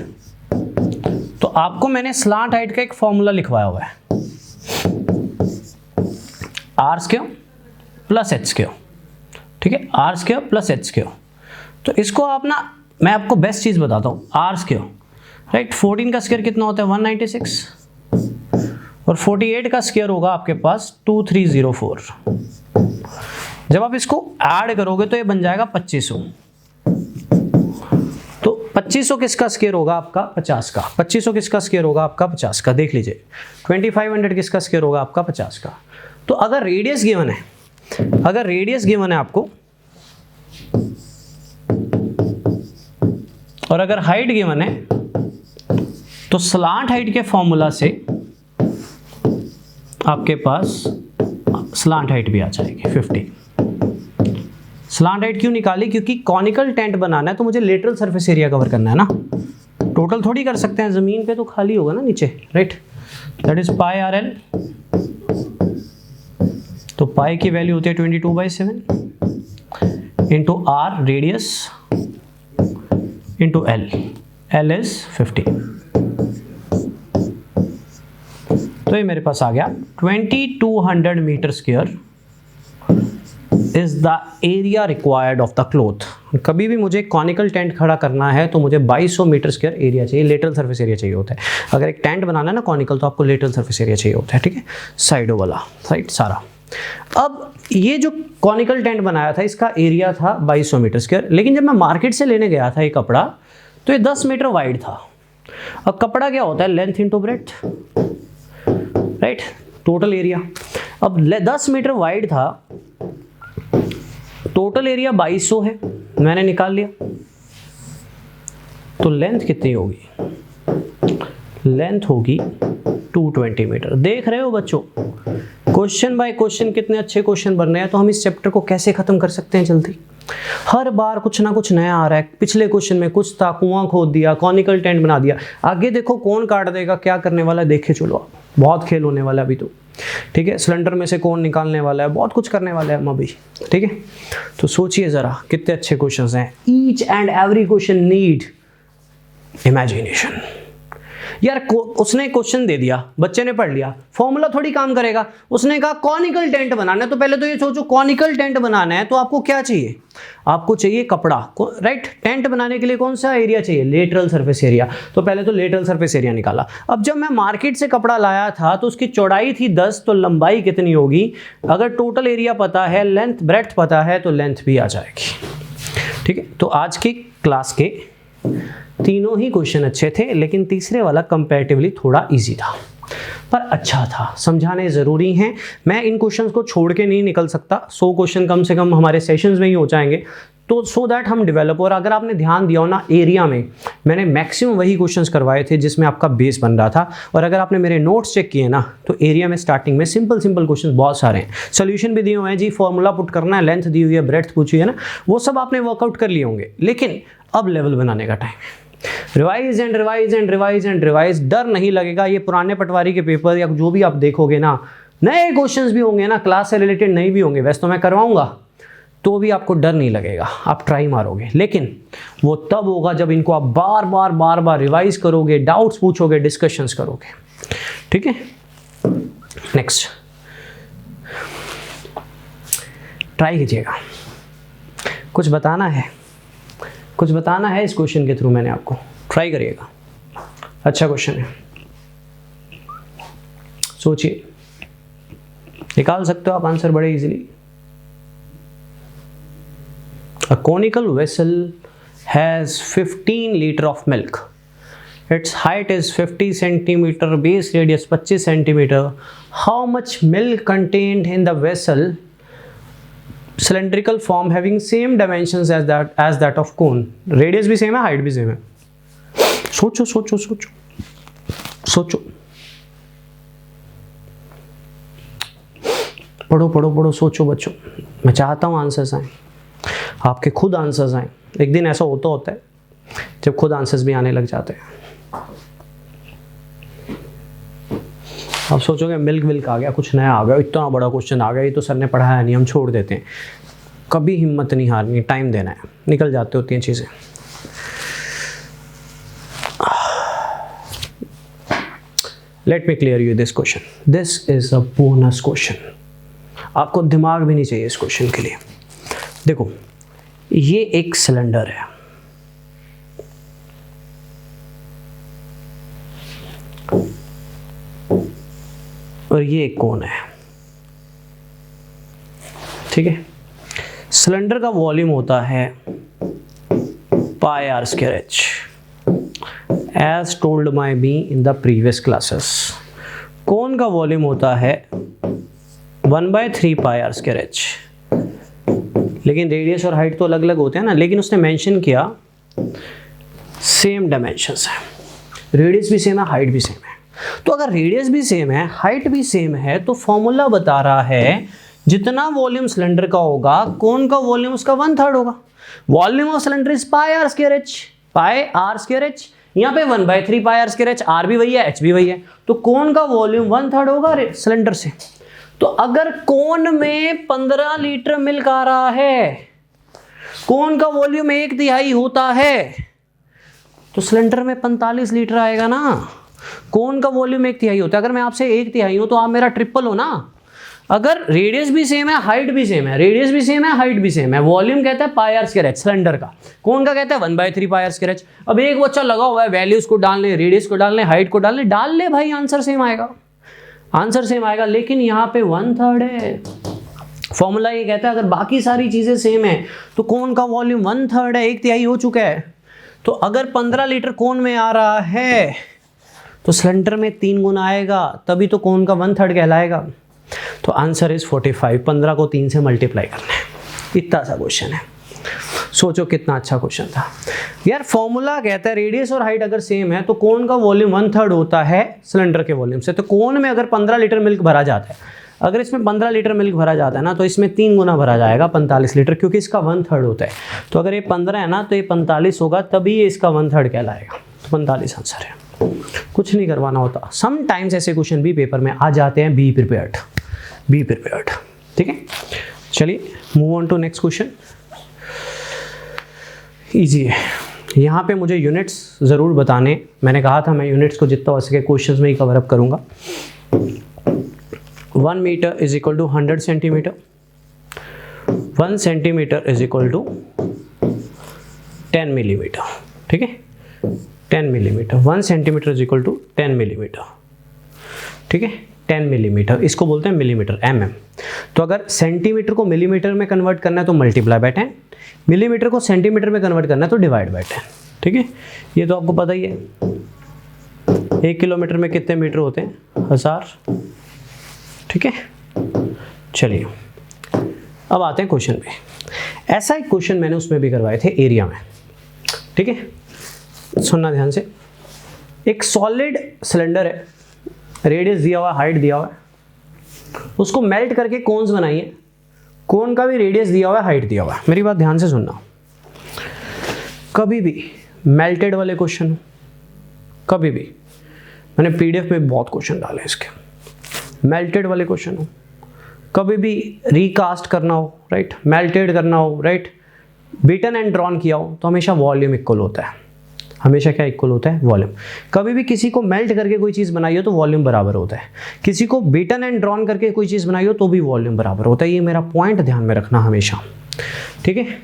तो आपको मैंने स्लांट हाइट का एक फॉर्मूला लिखवाया हुआ है, r² प्लस h², ठीक है, r² प्लस h²। तो इसको आप ना, मैं आपको बेस्ट चीज बताता हूं, r², राइट। 14 का स्क्वायर कितना होता है? 196, और 48 का स्क्वायर होगा आपके पास 2304। जब आप इसको ऐड करोगे तो ये बन जाएगा 2500। तो 2500 किसका स्क्वायर होगा आपका 50 का, 2500 किसका स्क्वायर होगा आपका 50 का, देख लीजिए। 2500 किसका स्क्वायर होगा आपका 50 का। तो अगर रेडियस गिवन है, अगर रेडियस गिवन है आपको और अगर हाइट गिवन है, तो स्लांट हाइट के फॉर्मूला से आपके पास स्लांट हाइट भी आ जाएगी 50। स्लांट हाइट क्यों निकाली, क्योंकि कॉनिकल टेंट बनाना है तो मुझे लेटरल सरफेस एरिया कवर करना है ना, टोटल थोड़ी कर सकते हैं, जमीन पे तो खाली होगा ना नीचे, right. That is pi r l. तो पाई की वैल्यू होती है 22/7 into r radius into l, l is 50। तो ये मेरे पास आ गया 2200 metre square is the area required of the cloth. कभी भी मुझे कॉनिकल टेंट खड़ा करना है तो मुझे 2200 मीटर स्क्वायर एरिया चाहिए, लेटरल सरफेस एरिया चाहिए होता है। अगर एक टेंट बनाना है ना कॉनिकल, तो आपको लेटरल सरफेस एरिया चाहिए होता है, ठीक है, साइडों वाला, साइड सारा। अब ये जो कॉनिकल टेंट बनाया था इसका एरिया था 2200 मीटर स्क्वायर, लेकिन जब मैं मार्केट से लेने गया था ये कपड़ा तो ये 10 मीटर वाइड था। अब कपड़ा क्या होता है, length into breadth, right, total area. अब 10 मीटर वाइड था, टोटल एरिया 2200 है, मैंने निकाल लिया। तो लेंथ कितनी होगी, लेंथ होगी 220 मीटर। देख रहे हो बच्चों, क्वेश्चन बाय क्वेश्चन कितने अच्छे क्वेश्चन बन रहे हैं। तो हम इस चैप्टर को कैसे खत्म कर सकते हैं जल्दी। हर बार कुछ ना कुछ नया आ रहा है। पिछले क्वेश्चन में कुछ था, कुआं खोद दिया, कॉनिकल टेंट बना दिया। आगे देखो कौन काट देगा, क्या करने वाला है, देखे चलो आप, बहुत खेल होने वाला है अभी तो, ठीक है। सिलेंडर में से कौन निकालने वाला है, बहुत कुछ करने वाला है हम अभी, ठीक है। तो सोचिए जरा कितने अच्छे क्वेश्चंस हैं। Each and every question need imagination. यार उसने क्वेश्चन दे दिया, बच्चे ने पढ़ लिया, फॉर्मूला थोड़ी काम करेगा। उसने कहा कॉनिकल टेंट बनाना है, तो पहले तो ये सोचो कॉनिकल टेंट बनाना है तो आपको क्या चाहिए, आपको चाहिए कपड़ा, राइट। टेंट बनाने के लिए कौन सा एरिया चाहिए, लेटरल सरफेस एरिया। तो पहले तो लेटरल सरफेस एरिया निकाला। अब जब मैं मार्केट से कपड़ा लाया था तो उसकी चौड़ाई थी 10, तो लंबाई कितनी होगी। अगर टोटल एरिया पता है, लेंथ ब्रेड्थ पता है, तो लेंथ भी आ जाएगी, ठीक है। तो आज की क्लास के तीनों ही क्वेश्चन अच्छे थे, लेकिन तीसरे वाला कंपैरेटिवली थोड़ा इजी था, पर अच्छा था, समझाने ज़रूरी हैं। मैं इन क्वेश्चंस को छोड़ के नहीं निकल सकता। 100 क्वेश्चन कम से कम हमारे सेशंस में ही हो जाएंगे, तो सो दैट हम डेवलप। और अगर आपने ध्यान दिया हो ना, एरिया में मैंने मैक्सिमम वही क्वेश्चंस करवाए थे जिसमें आपका बेस बन रहा था। और अगर आपने मेरे नोट्स चेक किए ना, तो एरिया में स्टार्टिंग में सिंपल क्वेश्चन बहुत सारे हैं। सोल्यूशन भी दिए हुए हैं जी, फॉर्मूला पुट करना है, लेंथ दी हुई है, ब्रेड्थ पूछी है ना, वो सब आपने वर्कआउट कर लिए होंगे। लेकिन अब लेवल बनाने का टाइम है। Revise and revise and revise and revise. डर नहीं लगेगा। ये पुराने पटवारी के पेपर या जो भी आप देखोगे ना, नए क्वेश्चंस भी होंगे ना, क्लास से रिलेटेड नहीं भी होंगे, वैसे तो मैं करवाऊंगा, तो भी आपको डर नहीं लगेगा, आप ट्राई मारोगे। लेकिन वो तब होगा जब इनको आप बार बार रिवाइज करोगे, डाउट्स पूछोगे, डिस्कशंस करोगे, ठीक है। नेक्स्ट ट्राई कीजिएगा। कुछ बताना है, कुछ बताना है इस क्वेश्चन के थ्रू मैंने आपको, ट्राई करिएगा। अच्छा क्वेश्चन है, सोचिए, निकाल सकते हो आप आंसर बड़े easily. A conical vessel has 15 liter of milk. Its height is 50 centimeter, base radius 25 centimeter. How much milk contained in the vessel? Cylindrical form having same dimensions as that of cone. Radius भी same है, height भी same है। सोचो सोचो सोचो सोचो, पढ़ो पढ़ो पढ़ो, सोचो बच्चों। मैं चाहता हूँ आंसर्स आए, आपके खुद आंसर्स आए। एक दिन ऐसा होता है जब खुद आंसर्स भी आने लग जाते हैं। आप सोचोगे मिल्क आ गया, कुछ नया आ गया, इतना बड़ा क्वेश्चन आ गया, ये तो सर ने पढ़ाया नहीं, हम छोड़ देते हैं। कभी हिम्मत नहीं हारनी, टाइम देना है, निकल जाते होती हैं चीज़ें। Let me clear you this question. This is a bonus question. आपको दिमाग भी नहीं चाहिए इस क्वेश्चन के लिए। देखो, ये एक सिलेंडर है, और ये एक कोन है, ठीक है। सिलेंडर का वॉल्यूम होता है pi r square h, as told maybe in the previous classes. Cone का वॉल्यूम होता है 1/3 पाई आर स्क्वायर एच, लेकिन रेडियस और हाइट तो अलग अलग होते हैं ना, लेकिन उसने मेंशन किया सेम डायमेंशंस है, रेडियस भी सेम है, हाइट भी सेम है। तो अगर रेडियस भी सेम है, हाइट भी सेम है, तो फॉर्मूला बता रहा है जितना वॉल्यूम सिलेंडर का होगा, कोन का वॉल्यूम उसका 1/3 होगा। Volume of cylinder is pi r square h, pi r square h, यहाँ पे 1/3 pi r square h, r भी वही है, एच भी वही है, तो कोन का वॉल्यूम 1/3 होगा सिलेंडर से। तो अगर कोन में 15 लीटर मिल्क आ रहा है, कोन का वॉल्यूम 1/3 होता है, तो सिलेंडर में 45 लीटर आएगा ना। कोन का वॉल्यूम 1/3 होता है, अगर मैं आपसे 1/3 हूं तो आप मेरा ट्रिपल हो ना। अगर रेडियस भी सेम है, हाइट भी सेम है, रेडियस भी सेम है, हाइट भी सेम है, वॉल्यूम कहता है pi r square H cylinder का, कोन का कहता है 1/3 पाई आर स्क्वायर एच। अब एक बच्चा लगा हुआ है वैल्यूज को डालने, रेडियस को डालने, हाइट को डालने, डाल ले भाई, आंसर सेम आएगा, आंसर सेम आएगा। लेकिन यहाँ पे 1/3 है, फॉर्मूला ये कहता है अगर बाकी सारी चीजें सेम है तो कोन का वॉल्यूम 1/3 है, 1/3 हो चुका है। तो अगर 15 लीटर कोन में आ रहा है तो सिलेंडर में 3 गुना आएगा, तभी तो कोन का 1/3 कहलाएगा। तो आंसर इज 45, 15 को 3 से मल्टीप्लाई करना है, इतना सा क्वेश्चन है। सोचो कितना अच्छा क्वेश्चन था यार। फॉर्मूला कहता है रेडियस और हाइट अगर सेम है तो कोन का वॉल्यूम 1/3 होता है सिलेंडर के वॉल्यूम से। तो कोन में अगर 15 लीटर मिल्क भरा जाता है, अगर इसमें 15 लीटर मिल्क भरा जाता है ना, तो इसमें 3 गुना भरा जाएगा 45 लीटर, क्योंकि इसका 1/3 होता है। तो अगर ये 15 है ना, तो ये 45 होगा, तभी ये इसका 1/3 कहलाएगा। तो 45 आंसर है, कुछ नहीं करवाना होता। सम टाइम्स ऐसे क्वेश्चन भी पेपर में आ जाते हैं, बी प्रिपेयर्ड, बी प्रिपेयर्ड, ठीक है। चलिए move on to next question. Easy है, यहाँ पे मुझे यूनिट्स ज़रूर बताने, मैंने कहा था मैं यूनिट्स को जितना हो सके क्वेश्चंस में ही कवर अप करूँगा। 1 metre is equal to 100 centimetre, 1 centimetre is equal to 10 millimetre, ठीक है, 10 millimetre, 1 centimetre is equal to 10 millimetre, ठीक है, 10 मिलीमीटर, इसको बोलते हैं मिलीमीटर, mm। तो अगर सेंटीमीटर को मिलीमीटर में कन्वर्ट करना है तो मल्टीप्लाई बाय 10, मिलीमीटर को सेंटीमीटर में कन्वर्ट करना है तो डिवाइड बाय 10, ठीक है। ये तो आपको पता ही है। 1 किलोमीटर में कितने मीटर होते हैं? 1000, ठीक है। चलिए अब आते हैं क्वेश्चन पे। ऐसा एक क्वेश्चन मैंने उसमें भी करवाए थे, एरिया में, ठीक है। सुनना ध्यान से। एक सॉलिड सिलेंडर है, रेडियस दिया हुआ, हाइट दिया हुआ है, उसको मेल्ट करके कोन्स बनाइए, कोन का भी रेडियस दिया हुआ है, हाइट दिया हुआ है। मेरी बात ध्यान से सुनना। कभी भी मेल्टेड वाले क्वेश्चन, कभी भी, मैंने पीडीएफ में बहुत क्वेश्चन डाले इसके, मेल्टेड वाले क्वेश्चन हो, कभी भी रिकास्ट करना हो, राइट, मेल्टेड करना हो, राइट, बीटन एंड ड्रॉन किया हो, तो हमेशा वॉल्यूम इक्वल होता है, हमेशा क्या इक्वल होता है? वॉल्यूम। कभी भी किसी को मेल्ट करके कोई चीज़ बनाई हो तो वॉल्यूम बराबर होता है, किसी को बीटन एंड ड्रॉन करके कोई चीज़ बनाई हो तो भी वॉल्यूम बराबर होता है। ये मेरा पॉइंट ध्यान में रखना हमेशा, ठीक है।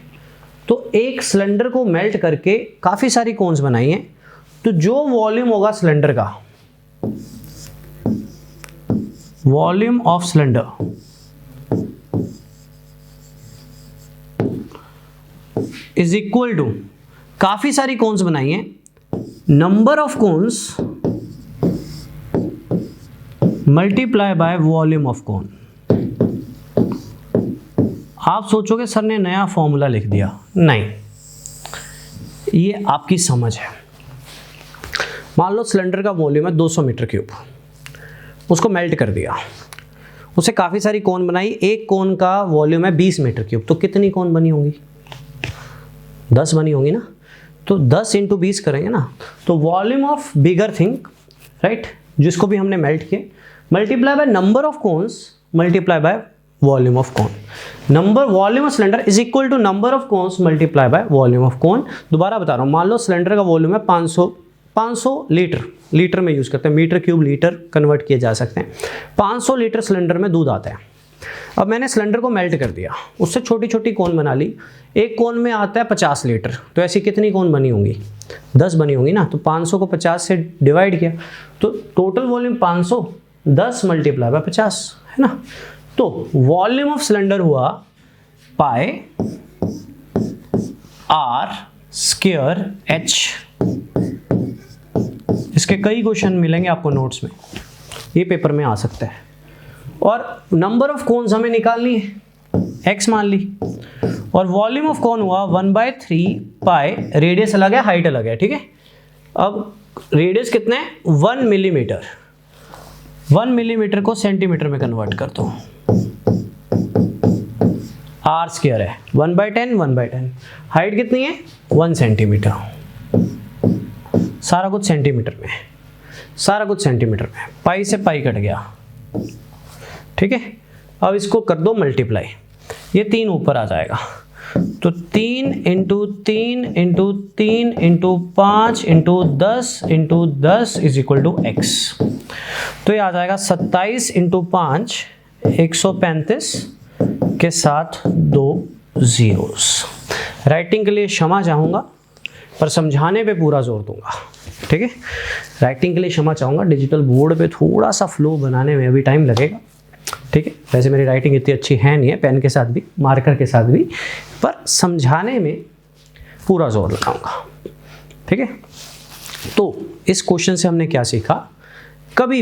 तो एक सिलेंडर को मेल्ट करके काफ़ी सारी कोन्स बनाई हैं, तो जो वॉल्यूम होगा सिलेंडर का, volume of cylinder is equal to, काफी सारी कोन्स बनाई हैं, number of cones multiply by volume of cone. आप सोचोगे सर ने नया फॉर्मूला लिख दिया, नहीं, ये आपकी समझ है। मान लो सिलेंडर का वॉल्यूम है 200 मीटर क्यूब, उसको मेल्ट कर दिया, उसे काफ़ी सारी कोन बनाई, एक कोन का वॉल्यूम है 20 मीटर क्यूब, तो कितनी कोन बनी होंगी? 10 बनी होंगी ना। तो 10 × 20 करेंगे ना, तो volume of bigger thing, right, जिसको भी हमने मेल्ट किए, multiply by number of cones multiply by volume of cone. Number volume of cylinder is equal to number of cones multiply by volume of cone. दोबारा बता रहा हूँ, मान लो cylinder का वॉल्यूम है 500 लीटर, लीटर में यूज़ करते हैं, मीटर क्यूब लीटर कन्वर्ट किए जा सकते हैं। 500 लीटर सिलेंडर में दूध आता है। अब मैंने सिलेंडर को मेल्ट कर दिया, उससे छोटी छोटी कोन बना ली, एक कोन में आता है 50 लीटर, तो ऐसी कितनी कोन बनी होंगी? 10 बनी होंगी ना। तो 500 को 50 से डिवाइड किया, तो टोटल वॉल्यूम 500 10 मल्टीप्लाई बाय 50, है ना। तो वॉल्यूम ऑफ सिलेंडर हुआ पाई आर स्क्वायर एच। इसके कई क्वेश्चन मिलेंगे आपको नोट्स में, ये पेपर में आ सकता है। और नंबर ऑफ कोन्स हमें निकालनी है, x मान ली, और वॉल्यूम ऑफ कौन हुआ 1/3 पाई, रेडियस अलग है हाइट अलग है, ठीक है। अब रेडियस कितने हैं 1 मिलीमीटर, 1 मिलीमीटर को सेंटीमीटर में कन्वर्ट कर दो, आर स्क्वायर है 1/10 1/10, हाइट कितनी है 1 सेंटीमीटर, सारा कुछ सेंटीमीटर में, सारा कुछ सेंटीमीटर में, पाई से पाई कट गया, ठीक है। अब इसको कर दो मल्टीप्लाई, ये 3 ऊपर आ जाएगा, तो 3 into 3 into 3 into 5 into 10 into 10 is equal to x. तो ये आ जाएगा 27 इंटू 5 135 के साथ 2 जीरोस। राइटिंग के लिए क्षमा चाहूँगा, पर समझाने पे पूरा जोर दूंगा, ठीक है। राइटिंग के लिए क्षमा चाहूँगा, डिजिटल बोर्ड पे थोड़ा सा फ्लो बनाने में अभी टाइम लगेगा, ठीक है। वैसे मेरी राइटिंग इतनी अच्छी है नहीं है, पेन के साथ भी मार्कर के साथ भी, पर समझाने में पूरा जोर लगाऊंगा, ठीक है। तो इस क्वेश्चन से हमने क्या सीखा, कभी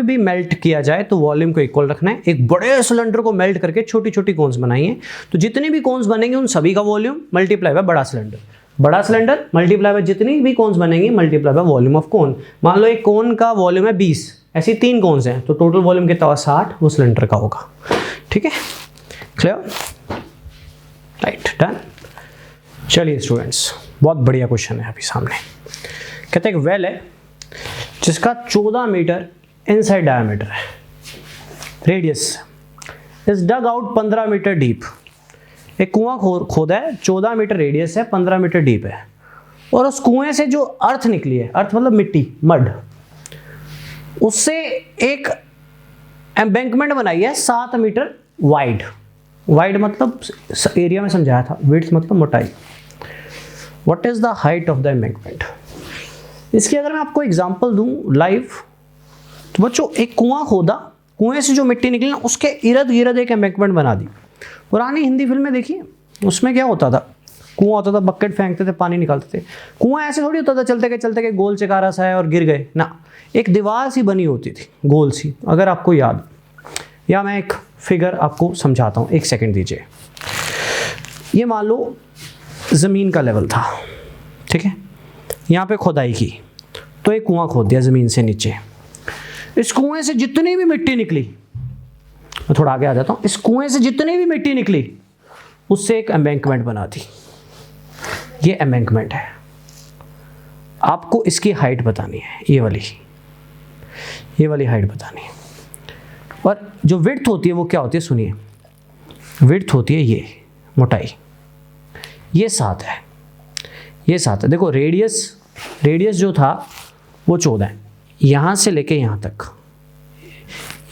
भी मेल्ट किया जाए तो वॉल्यूम को इक्वल रखना है। एक बड़े सिलेंडर को मेल्ट करके छोटी छोटी कोन्स बनाइए, तो जितनी भी कोन्स बनेंगे उन सभी का वॉल्यूम मल्टीप्लाई बाय बड़ा सिलेंडर, बड़ा सिलेंडर मल्टीप्लाई बाय जितनी भी कोन्स बनेंगी मल्टीप्लाई बाय वॉल्यूम ऑफ कोन। मान लो एक कोन का वॉल्यूम है 20, ऐसी 3 कोन्स हैं, तो टोटल वॉल्यूम कितना होगा 60, वो सिलेंडर का होगा, ठीक है। Clear, right, done. चलिए स्टूडेंट्स, बहुत बढ़िया क्वेश्चन है अभी सामने। कहते हैं एक वेल है जिसका 14 मीटर इनसाइड डायमीटर है, radius is dug out 15 metre deep. एक कुआं खोदा है, 14 मीटर रेडियस है, 15 मीटर डीप है, और उस कुएं से जो अर्थ निकली है, अर्थ मतलब मिट्टी, मड, उससे एक एम्बैंकमेंट बनाई है 7 मीटर वाइड। वाइड मतलब एरिया में समझाया था, विड्थ मतलब मोटाई। What is the height of the embankment? इसकी अगर मैं आपको एग्जांपल दूं लाइव, तो बच्चों एक कुआं खोदा, कुएं से जो मिट्टी निकली ना उसके इर्द गिर्द एक एम्बैंकमेंट बना दी। पुरानी हिंदी फिल्में देखिए, उसमें क्या होता था, कुआं होता था, बकेट फेंकते थे, पानी निकालते थे। कुआं ऐसे थोड़ी होता था चलते गए गोल चकारा सा है और गिर गए ना, एक दीवार सी बनी होती थी गोल सी, अगर आपको याद, या मैं एक फिगर आपको समझाता हूँ, 1 सेकंड दीजिए। ये मान लो ज़मीन का लेवल था, ठीक है, यहाँ पे खुदाई की, तो एक कुआं खोद दिया ज़मीन से नीचे। इस कुएं से जितनी भी मिट्टी निकली, मैं थोड़ा आगे आ जाता हूँ, इस कुएं से जितनी भी मिट्टी निकली उससे एक एम्बैंकमेंट बना दी। ये एम्बैंकमेंट है। आपको इसकी हाइट बतानी है, ये वाली हाइट बतानी है। और जो विड्थ होती है वो क्या होती है, सुनिए, विड्थ होती है ये मोटाई, ये 7 है, ये 7 है। देखो रेडियस जो था वो 14 है, यहाँ से लेके यहाँ तक,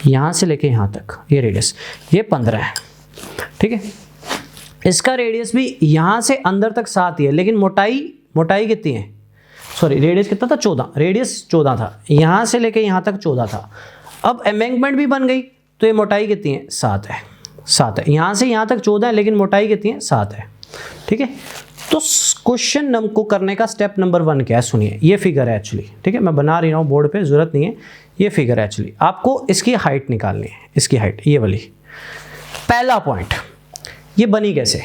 यहाँ से लेके यहाँ तक ये रेडियस, ये 15 है, ठीक है। इसका रेडियस भी यहाँ से अंदर तक 7 ही है, लेकिन मोटाई कितनी है, सॉरी रेडियस कितना था 14, रेडियस 14 था, यहाँ से लेके यहाँ तक 14 था। अब एम्बैंकमेंट भी बन गई, तो ये मोटाई कितनी है 7 है, 7 है। यहाँ से यहाँ तक 14 है, लेकिन मोटाई कितनी है 7 है, ठीक है। तो क्वेश्चन को करने का स्टेप नंबर 1 क्या है, सुनिए, ये फिगर है एक्चुअली, ठीक है, मैं बना रही हूँ बोर्ड पे, जरूरत नहीं है, ये फिगर है एक्चुअली। आपको इसकी हाइट निकालनी है, इसकी हाइट ये वाली। पहला पॉइंट, ये बनी कैसे,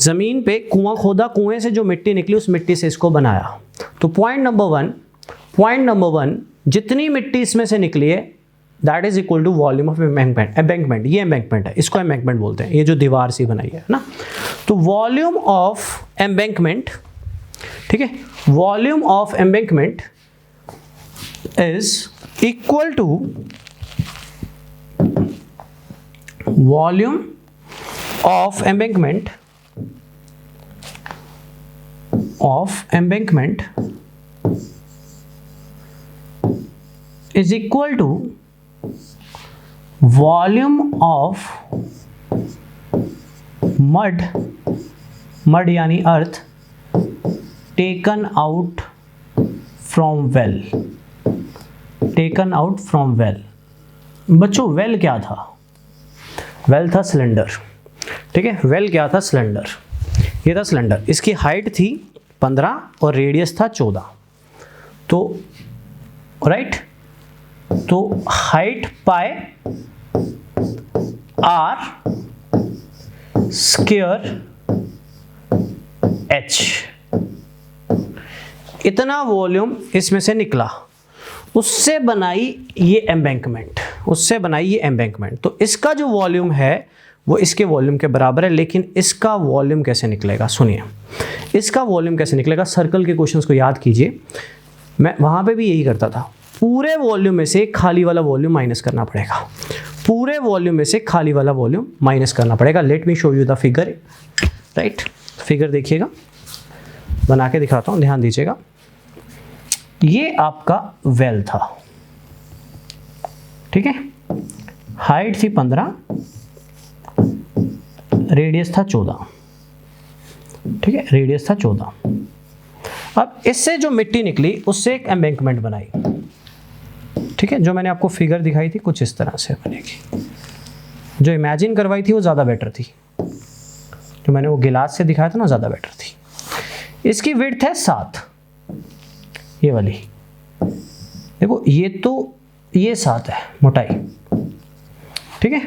ज़मीन पे कुआं खोदा, कुएं से जो मिट्टी निकली उस मिट्टी से इसको बनाया। तो पॉइंट नंबर 1, जितनी मिट्टी इसमें से निकली है that is equal to volume of embankment. ये एम्बैंकमेंट है, इसको एम्बैंकमेंट बोलते हैं, ये जो दीवार सी बनाई है ना। तो वॉल्यूम ऑफ एम्बैंकमेंट, ठीक है, volume of embankment is equal to volume of embankment is equal to volume of mud यानी earth taken out from well, taken out from well. बच्चों वेल क्या था? वेल था सिलेंडर, ठीक है। वेल क्या था? सिलेंडर। ये था सिलेंडर, इसकी हाइट थी 15 और रेडियस था 14। तो राइट, तो height pi r square h, इतना वॉल्यूम इसमें से निकला, उससे बनाई ये एम्बैंकमेंट, उससे बनाई ये एम्बैंकमेंट। तो इसका जो वॉल्यूम है वो इसके वॉल्यूम के बराबर है, लेकिन इसका वॉल्यूम कैसे निकलेगा? सुनिए, इसका वॉल्यूम कैसे निकलेगा? सर्कल के क्वेश्चंस को याद कीजिए, मैं वहाँ पे भी यही करता था। पूरे वॉल्यूम में से खाली वाला वॉल्यूम माइनस करना पड़ेगा, पूरे वॉल्यूम में से खाली वाला वॉल्यूम माइनस करना पड़ेगा। Let me show you the figure, right. Figure देखिएगा, बना के दिखाता हूँ, ध्यान दीजिएगा। ये आपका वेल था, ठीक है। हाइट थी 15, रेडियस था 14, ठीक है, रेडियस था 14। अब इससे जो मिट्टी निकली उससे एक एम्बैंकमेंट बनाई, ठीक है। जो मैंने आपको फिगर दिखाई थी कुछ इस तरह से बनेगी, जो इमेजिन करवाई थी वो ज़्यादा बेटर थी, जो मैंने वो गिलास से दिखाया था ना ज़्यादा बेटर थी। इसकी विड्थ है 7, ये वाली देखो, ये तो ये 7 है मोटाई, ठीक है।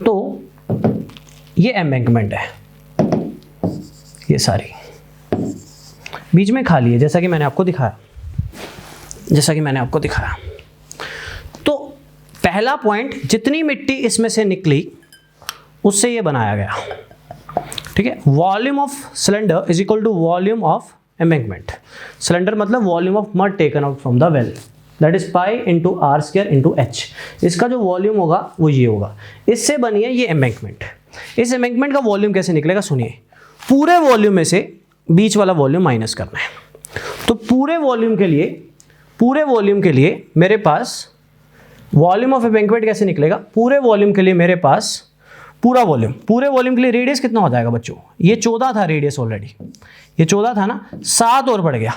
तो ये एम्बैंकमेंट है, ये सारी बीच में खाली है, जैसा कि मैंने आपको दिखाया, जैसा कि मैंने आपको दिखाया। तो पहला पॉइंट, जितनी मिट्टी इसमें से निकली उससे ये बनाया गया, ठीक है। Volume of cylinder is equal to volume of embankment. Cylinder मतलब volume of mud taken out from the well, that is pi into r square into h. इसका जो वॉल्यूम होगा वो ये होगा, इससे बनी है ये एम्बैंकमेंट। इस एम्बैंकमेंट का वॉल्यूम कैसे निकलेगा? सुनिए, पूरे वॉल्यूम में से बीच वाला वॉल्यूम माइनस करना है। तो पूरे वॉल्यूम के लिए मेरे पास वॉल्यूम ऑफ एम्बैंकमेंट कैसे निकलेगा? पूरे वॉल्यूम के लिए मेरे पास पूरे वॉल्यूम के लिए रेडियस कितना हो जाएगा बच्चों? ये 14 था रेडियस ऑलरेडी, ये 14 था ना, 7 और बढ़ गया।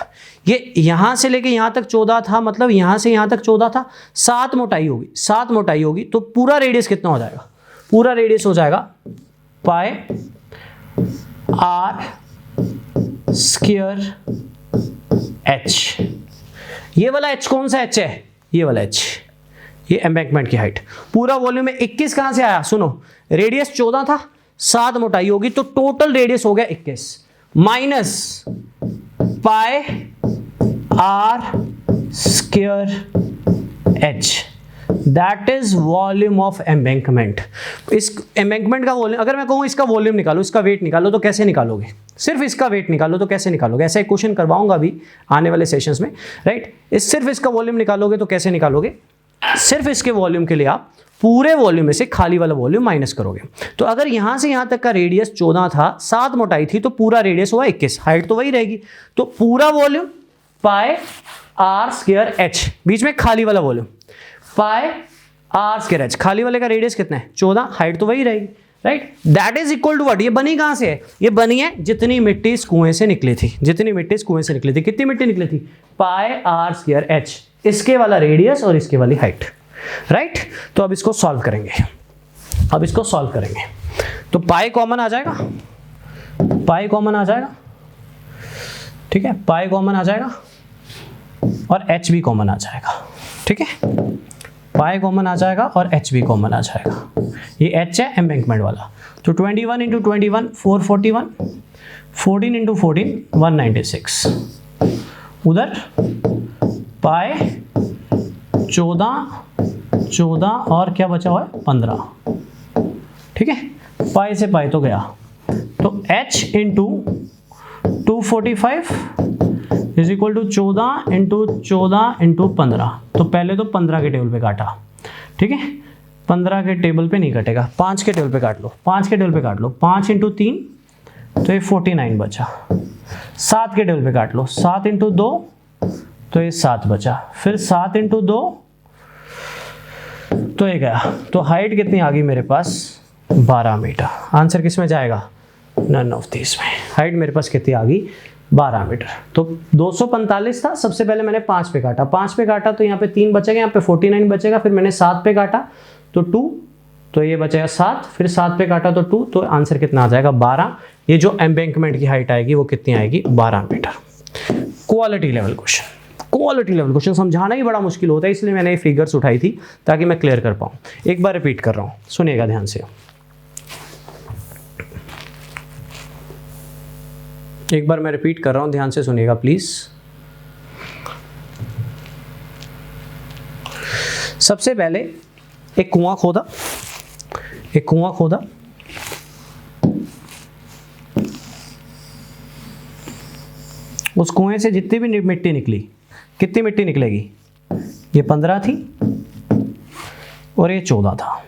ये यहाँ से लेके यहाँ तक 14 था, मतलब यहाँ से यहाँ तक 14 था, 7 मोटाई होगी, 7 मोटाई होगी। तो पूरा रेडियस कितना हो जाएगा? पूरा रेडियस हो जाएगा पाई आर स्क्वायर एच। ये वाला एच कौन सा एच है? ये वाला एच, ये एम्बैंकमेंट की हाइट। पूरा वॉल्यूम में 21 कहां से आया? सुनो, रेडियस 14 था, 7 मोटाई होगी, तो टोटल रेडियस हो गया 21 minus pi r square h, that is volume of embankment. इस एम्बैंकमेंट का वॉल्यूम, अगर मैं कहूँ इसका वॉल्यूम निकालो, इसका वेट निकालो, तो कैसे निकालोगे? सिर्फ इसका वेट निकालो तो कैसे निकालोगे? ऐसा एक क्वेश्चन करवाऊंगा अभी आने वाले सेशंस में, राइट। सिर्फ इसका वॉल्यूम निकालोगे तो कैसे निकालोगे? सिर्फ इसके वॉल्यूम के लिए आप पूरे वॉल्यूम में से खाली वाला वॉल्यूम माइनस करोगे। तो अगर यहां से यहां तक का रेडियस 14 था, 7 मोटाई थी, तो पूरा रेडियस हुआ 21, हाइट तो वही रहेगी। तो पूरा volume pi r square h, बीच में खाली वाला volume pi r square h, खाली वाले का रेडियस कितना है? 14, हाइट तो वही रहेगी, right. That is equal to what? ये बनी कहां से है? ये बनी है जितनी मिट्टी इस कुएं से निकली थी, जितनी मिट्टी इस कुएं से निकली थी। कितनी मिट्टी निकली थी? पाई आर स्क्वायर एच, इसके वाला रेडियस और इसके वाली हाइट, राइट। तो अब इसको सॉल्व करेंगे, तो पाई कॉमन आ जाएगा, ठीक है, पाई कॉमन आ जाएगा और एच भी कॉमन आ जाएगा, ठीक है। पाई कॉमन आ जाएगा और एच भी कॉमन आ जाएगा। ये एच है एम्बैंकमेंट वाला। तो 21 इंटू 21 441, 14 इंटू 14 196, उधर पाई 14 और क्या बचा हुआ है? 15, ठीक है। पाई से पाई तो गया, तो h into 245 is equal to 14 into 15। तो पहले तो 15 के टेबल पे काटा, ठीक है, 15 के टेबल पे नहीं कटेगा, 5 के टेबल पे काट लो, 5 के टेबल पे काट लो, 5 इंटू 3 तो ये 49 बचा। 7 के टेबल पे काट लो, 7 इंटू 2 तो ये 7 बचा, फिर 7 इंटू 2 तो ये गया। तो हाइट कितनी आ गई मेरे पास? 12 मीटर। आंसर किस में जाएगा? नन ऑफ दिस में। हाइट मेरे पास कितनी आ गई? 12 मीटर। तो 245 था, सबसे पहले मैंने 5 पे काटा, 5 पे काटा तो यहाँ पे 3 बचेगा, यहाँ पे 49 बचेगा, फिर मैंने 7 पे काटा तो 2, तो ये बचेगा 7, फिर 7 पे काटा तो 2, तो आंसर कितना आ जाएगा 12। ये जो एम्बैंकमेंट की हाइट आएगी वो कितनी आएगी 12 metre. Quality level question, quality level question समझाना ही बड़ा मुश्किल होता है, इसलिए मैंने ये फिगर्स उठाई थी ताकि मैं क्लियर कर पाऊँ। एक बार रिपीट कर रहा हूँ, सुनिएगा ध्यान से, एक बार मैं रिपीट कर रहा हूँ, ध्यान से सुनिएगा प्लीज। सबसे पहले एक कुआं खोदा, एक कुआं खोदा, उस कुएं से जितनी भी मिट्टी निकली, कितनी मिट्टी निकलेगी, ये 15 थी और ये 14 था,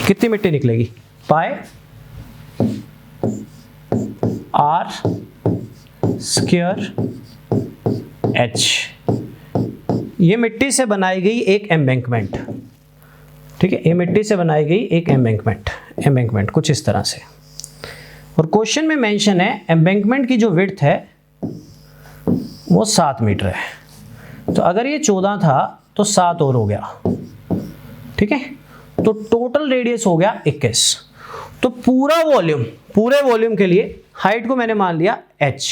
कितनी मिट्टी निकलेगी, पाए आर स्क्वायर एच। ये मिट्टी से बनाई गई एक एम्बैंकमेंट, ठीक है, ये मिट्टी से बनाई गई एक एम्बैंकमेंट कुछ इस तरह से। और क्वेश्चन में मेंशन है एम्बैंकमेंट की जो विड्थ है वो 7 मीटर है। तो अगर ये 14 था तो 7 और हो गया, ठीक है, तो टोटल रेडियस हो गया 21। तो पूरा वॉल्यूम, पूरे वॉल्यूम के लिए हाइट को मैंने मान लिया h,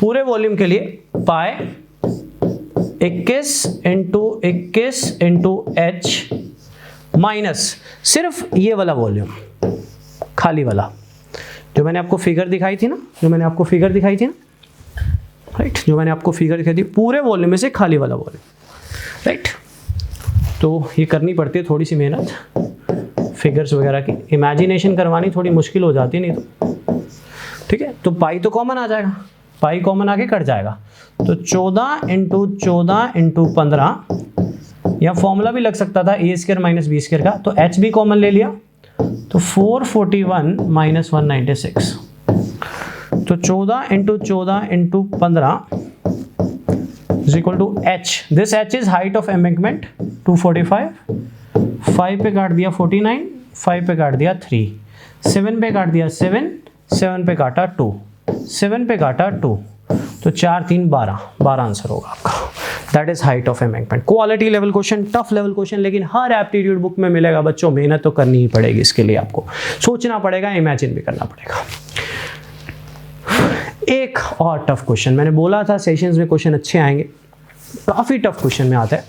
पूरे वॉल्यूम के लिए पाए 21 इंटू h माइनस सिर्फ ये वाला वॉल्यूम, खाली वाला, जो मैंने आपको फिगर दिखाई थी ना, राइट, जो मैंने आपको फिगर दिखाई थी, पूरे वॉल्यूम में से खाली वाला वॉल्यूम, राइट। तो ये करनी पड़ती है थोड़ी सी मेहनत, फिगर्स वगैरह की इमेजिनेशन करवानी थोड़ी मुश्किल हो जाती है, नहीं तो ठीक है। तो पाई तो कॉमन आ जाएगा, पाई कॉमन आके कट जाएगा, तो 14 इंटू 15, या फॉर्मूला भी लग सकता था ए स्क्वायर माइनस बी स्क्वायर का, तो एच भी कॉमन ले लिया, तो 441 माइनस 196, तो 14 into 15 is equal to h, this h is height of embankment 245, 5 पे काट दिया 49, 5 पे काट दिया 3, 7 पे काट दिया 7, 7 पे काटा 2, 7 पे काटा 2, तो 4 3 12 आंसर होगा आपका। That is height of embankment. Quality level question, tough level question, लेकिन हर एप्टीट्यूड बुक में मिलेगा बच्चों, मेहनत तो करनी ही पड़ेगी इसके लिए, आपको सोचना पड़ेगा, इमेजिन भी करना पड़ेगा। एक और टफ क्वेश्चन, मैंने बोला था सेशंस में क्वेश्चन अच्छे आएंगे, काफी टफ क्वेश्चन में आता है,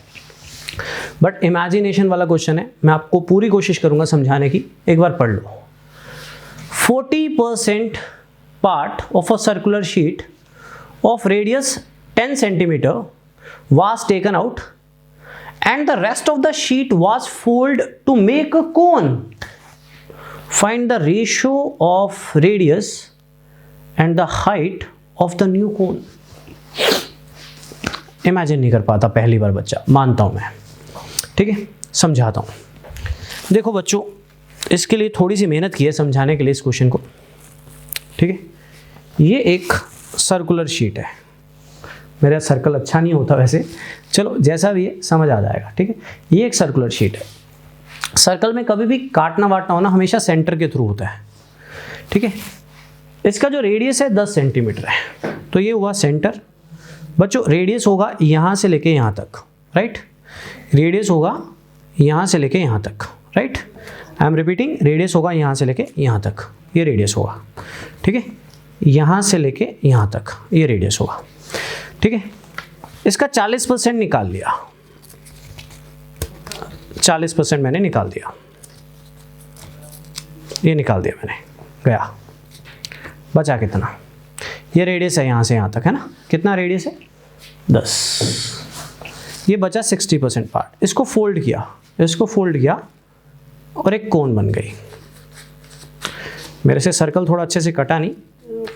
बट इमेजिनेशन वाला क्वेश्चन है, मैं आपको पूरी कोशिश करूंगा समझाने की, एक बार पढ़ लो। 40% part of a circular sheet of radius 10 centimeter was taken out and the rest of the sheet was folded to make a cone. Find the ratio of radius and the height of the new cone. Imagine नहीं कर पाता पहली बार बच्चा, मानता हूं मैं, ठीक है, समझाता हूं। देखो बच्चों, इसके लिए थोड़ी सी मेहनत की है समझाने के लिए इस क्वेश्चन को, ठीक है। ये एक सर्कुलर शीट है, मेरा सर्कल अच्छा नहीं होता वैसे, चलो जैसा भी है समझ आ जाएगा, ठीक है। ये एक सर्कुलर शीट है, सर्कल में कभी भी काटना वाटना होना हमेशा सेंटर के थ्रू होता है, ठीक है। इसका जो रेडियस है 10 सेंटीमीटर है, तो ये हुआ सेंटर। बच्चों रेडियस होगा यहाँ से लेके यहाँ तक, राइट, रेडियस होगा यहाँ से लेके यहाँ तक, right, I am repeating, radius होगा यहाँ से लेके यहाँ तक, ये रेडियस होगा, ठीक है, यहाँ से लेके यहाँ तक ये रेडियस होगा, ठीक है। इसका 40% निकाल लिया, 40% मैंने निकाल दिया, ये निकाल दिया मैंने, गया, बचा कितना, ये रेडियस है यहाँ से यहाँ तक, है ना, कितना रेडियस है 10, ये बचा 60% पार्ट। इसको फोल्ड किया, इसको फोल्ड किया और एक कोन बन गई। मेरे से सर्कल थोड़ा अच्छे से कटा नहीं,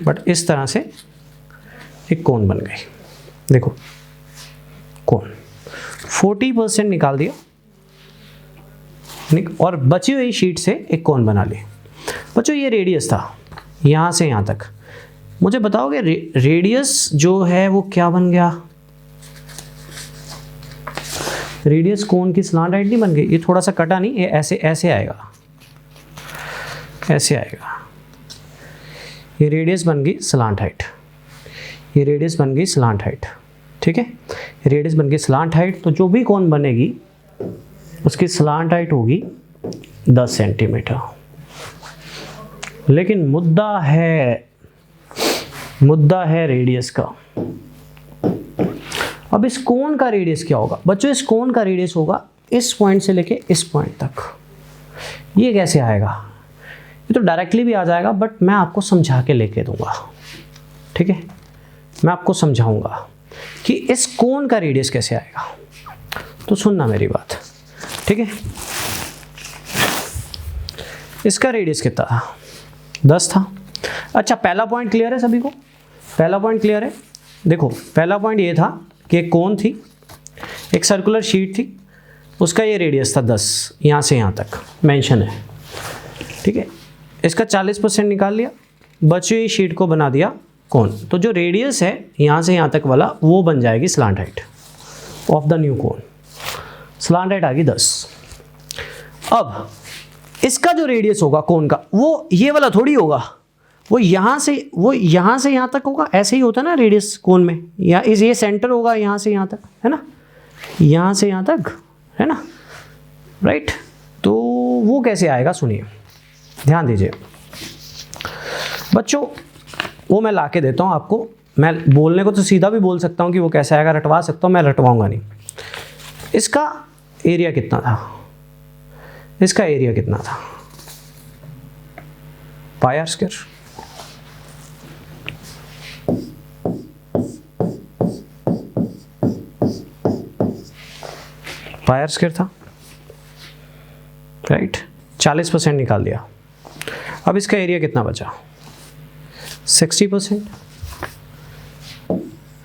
बट इस तरह से एक कोन बन गई, देखो कोन, 40% निकाल दिया और बची हुई शीट से एक कोन बना ली। बच्चों ये रेडियस था यहाँ से यहाँ तक, मुझे बताओगे रेडियस जो है वो क्या बन गया, रेडियस कोन की स्लांट हाइट नहीं बन गई, ये थोड़ा सा कटा नहीं, ये ऐसे ऐसे आएगा, ऐसे आएगा, ये रेडियस बन गई स्लांट हाइट, ये रेडियस बन गई स्लांट हाइट, ठीक है, रेडियस बन गई स्लांट हाइट। तो जो भी कोण बनेगी उसकी स्लांट हाइट होगी 10 सेंटीमीटर। लेकिन मुद्दा है रेडियस का। अब इस कोण का रेडियस क्या होगा बच्चों? इस कोण का रेडियस होगा इस पॉइंट से लेके इस पॉइंट तक। ये कैसे आएगा? ये तो डायरेक्टली भी आ जाएगा, बट मैं आपको समझा के लेके दूंगा, ठीक है, मैं आपको समझाऊंगा कि इस कोण का रेडियस कैसे आएगा। तो सुनना मेरी बात, ठीक है। इसका रेडियस कितना था? 10 था। अच्छा, पहला पॉइंट क्लियर है सभी को? पहला पॉइंट क्लियर है? देखो, पहला पॉइंट ये था कि एक कोण थी, एक सर्कुलर शीट थी, उसका ये रेडियस था 10, यहाँ से यहाँ तक मेंशन है, ठीक है। इसका 40% निकाल लिया, बची हुई शीट को बना दिया कोण। तो जो रेडियस है यहाँ से यहाँ तक वाला वो बन जाएगी slant height of the new कोण। स्लांट हाइट आ गई 10। अब इसका जो रेडियस होगा कोण का वो ये वाला थोड़ी होगा, वो यहाँ से यहाँ तक होगा। ऐसे ही होता है ना रेडियस कोण में, या ये सेंटर होगा यहाँ से यहाँ तक, है ना, यहाँ से यहाँ तक, है ना, राइट। तो वो कैसे आएगा सुनिए, ध्यान दीजिए बच्चों। वो मैं ला के देता हूँ आपको। मैं बोलने को तो सीधा भी बोल सकता हूँ कि वो कैसे आएगा, रटवा सकता हूँ, मैं रटवाऊंगा नहीं। इसका एरिया कितना था? इसका एरिया कितना था? Pi r square. Pi r square था, राइट। 40% निकाल दिया। अब इसका एरिया कितना बचा? 60%।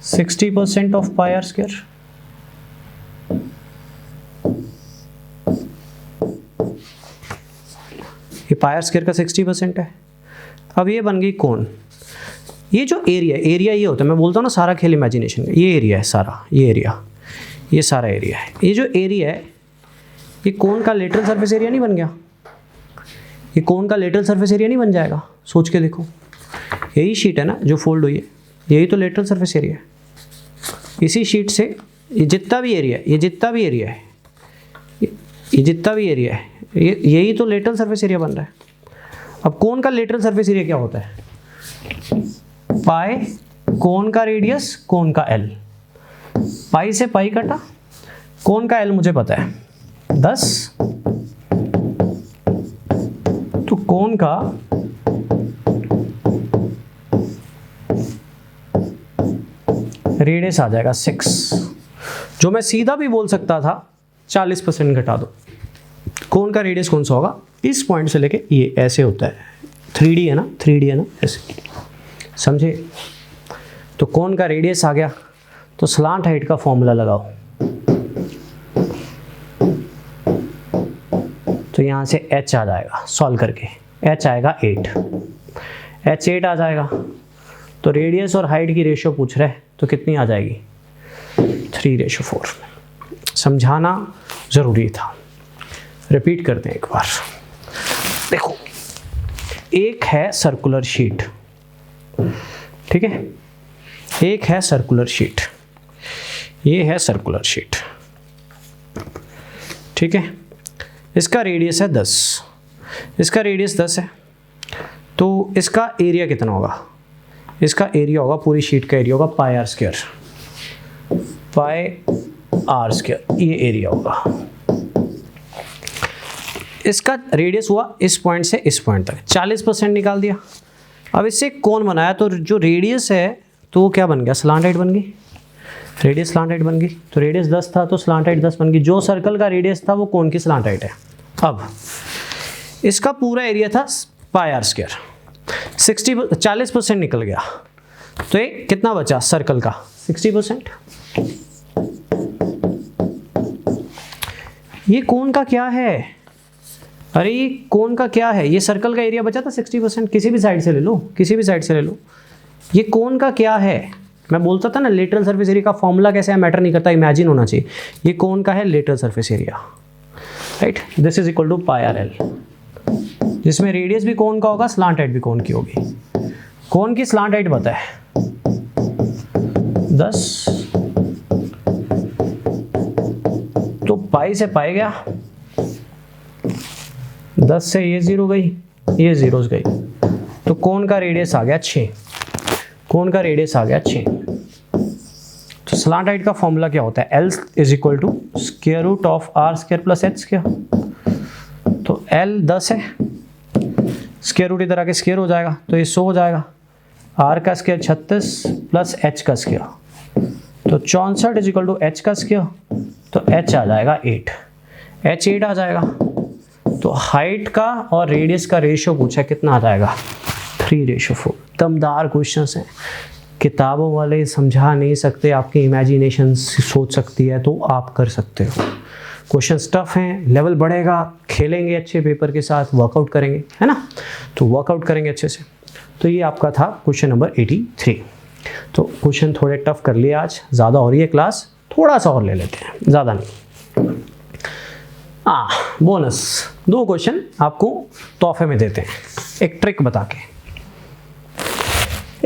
60% ऑफ पाई आर स्क्वायर। ये पाई आर स्क्वायर का 60% है। अब ये बन गई कोण। ये जो एरिया ये होता है, मैं बोलता हूँ ना सारा खेल इमेजिनेशन का। ये एरिया है सारा, ये एरिया, ये सारा एरिया है। ये जो एरिया है ये कोण का लेटरल सरफेस एरिया नहीं बन गया? ये कोण का लेटरल सरफेस एरिया नहीं बन जाएगा? सोच के देखो, यही शीट है ना जो फोल्ड हुई है, यही तो लेटरल सरफेस एरिया है। इसी शीट से ये जितना भी एरिया है, ये जितना भी एरिया है, ये जितना भी एरिया है, यही तो लेटरल सरफेस एरिया बन रहा है। अब कोण का लेटरल सरफेस एरिया क्या होता है? पाई कोण का रेडियस, कोण का एल। पाई से पाई कटा, कोण का एल मुझे पता है 10, तो कोण का रेडियस आ जाएगा 6, जो मैं सीधा भी बोल सकता था 40% घटा दो। कोण का रेडियस कौन सा होगा? इस पॉइंट से लेके ये ऐसे होता है, 3D है ना, 3D है ना, ऐसे, समझे? तो कोण का रेडियस आ गया, तो स्लांट हाइट का फॉर्मूला लगाओ। तो यहाँ से h आ जाएगा, सॉल्व करके h आएगा 8, h 8 आ जाएगा। तो रेडियस और हाइट की रेशियो पूछ रहे हैं, तो कितनी आ जाएगी? 3:4। समझाना ज़रूरी था, रिपीट करते हैं एक बार। देखो, एक है सर्कुलर शीट, ठीक है, एक है सर्कुलर शीट, ये है सर्कुलर शीट, ठीक है। इसका रेडियस है 10, इसका रेडियस 10 है, तो इसका एरिया कितना होगा? इसका एरिया होगा, पूरी शीट का एरिया होगा pi r square, pi r square, ये एरिया होगा। इसका रेडियस हुआ इस पॉइंट से इस पॉइंट तक, 40% निकाल दिया। अब इससे कोण बनाया, तो जो रेडियस है तो वो क्या बन गया? स्लांट हाइट बन गई, रेडियस स्लांट हाइट बन गई। तो रेडियस 10 था तो स्लांट हाइट 10 बन गई। जो सर्कल का रेडियस था वो कोण की स्लांट हाइट है। अब इसका पूरा एरिया था पाई आर स्क्वायर, 40% निकल गया, तो ये कितना बचा सर्कल का? 60%। ये कोण का क्या है? अरे ये कोण का क्या है? ये सर्कल का एरिया बचा था 60%, किसी भी साइड से ले लो, किसी भी साइड से ले लो। ये कोण का क्या है? मैं बोलता था ना लेटरल सरफेस एरिया का फॉर्मूला कैसे है, मैटर नहीं करता, इमेजिन होना चाहिए। ये कोण का है lateral surface area, right. This is equal to pi r l, जिसमें रेडियस भी कोण का होगा, स्लांट हाइट भी कोण की होगी। कोण की स्लांट हाइट पता है, 10, तो पाई से पाई गया, 10 से ये 0 गई, ये जीरोस गई, तो कोन का रेडियस आ गया 6, कोन का रेडियस आ गया 6। तो स्लांट हाइट का फॉर्मूला क्या होता है? L is equal to square root of r square plus h square. तो L 10 है, स्क्वायर रूट इधर आके स्क्वायर हो जाएगा, तो ये 100 हो जाएगा, आर का स्क्वायर 36 प्लस एच का स्क्वायर, तो 64 इज इक्वल टू एच का स्क्वायर, तो एच आ जाएगा 8, एच 8 आ जाएगा। तो हाइट का और रेडियस का रेशियो पूछा, कितना आ जाएगा? 3:4। दमदार क्वेश्चन हैं, किताबों वाले समझा नहीं सकते, आपकी इमेजिनेशन सोच सकती है तो आप कर सकते हो। क्वेश्चन टफ हैं, लेवल बढ़ेगा, खेलेंगे अच्छे पेपर के साथ, वर्कआउट करेंगे, है ना? तो वर्कआउट करेंगे अच्छे से। तो ये आपका था क्वेश्चन नंबर 83। तो क्वेश्चन थोड़े टफ कर लिए आज, ज़्यादा हो रही है क्लास, थोड़ा सा और ले लेते हैं, ज़्यादा नहीं। बोनस 2 क्वेश्चन आपको तोहफे में देते हैं, एक ट्रिक बता के।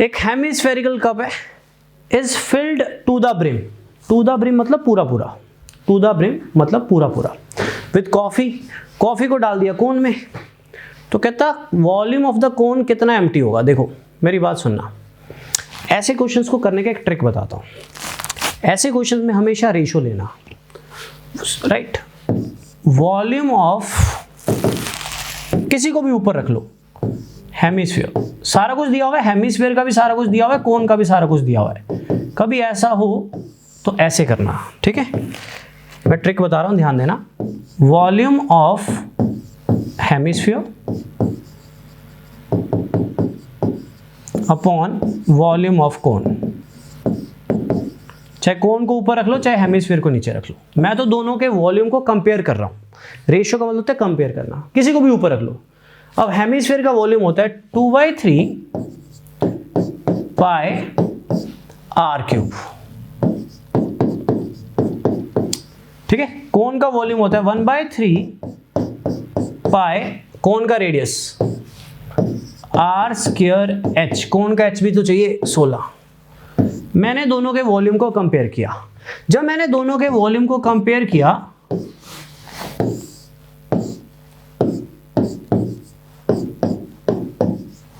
एक हेमिस्फेरिकल कप है, is filled to the brim, to the brim मतलब पूरा पूरा, टू द ब्रिम मतलब पूरा पूरा, विद कॉफी, कॉफी को डाल दिया कोन में। तो कहता वॉल्यूम ऑफ द कोन कितना एम्प्टी होगा। देखो मेरी बात सुनना, ऐसे क्वेश्चंस को करने का एक ट्रिक बताता हूँ। ऐसे क्वेश्चंस में हमेशा रेशो लेना, राइट? वॉल्यूम ऑफ, किसी को भी ऊपर रख लो, हेमिस्फीयर, सारा कुछ दिया हुआ है, हेमिस्फीयर का भी सारा कुछ दिया हुआ है, कोन का भी सारा कुछ दिया हुआ है। कभी ऐसा हो तो ऐसे करना, ठीक है? मैं ट्रिक बता रहा हूं, ध्यान देना। Volume of hemisphere upon volume of कोन, चाहे कोन को ऊपर रख लो चाहे हेमिस्फीयर को नीचे रख लो, मैं तो दोनों के वॉल्यूम को कंपेयर कर रहा हूं। रेशियो का मतलब होता है कंपेयर करना, किसी को भी ऊपर रख लो। अब हेमिस्फीयर का वॉल्यूम होता है 2/3 पाई आर क्यूब, ठीक है? कोन का वॉल्यूम होता है 1/3 पाई, कोन का रेडियस आर स्क्वायर एच, कोन का एच भी तो चाहिए 16। मैंने दोनों के वॉल्यूम को कंपेयर किया। जब मैंने दोनों के वॉल्यूम को कंपेयर किया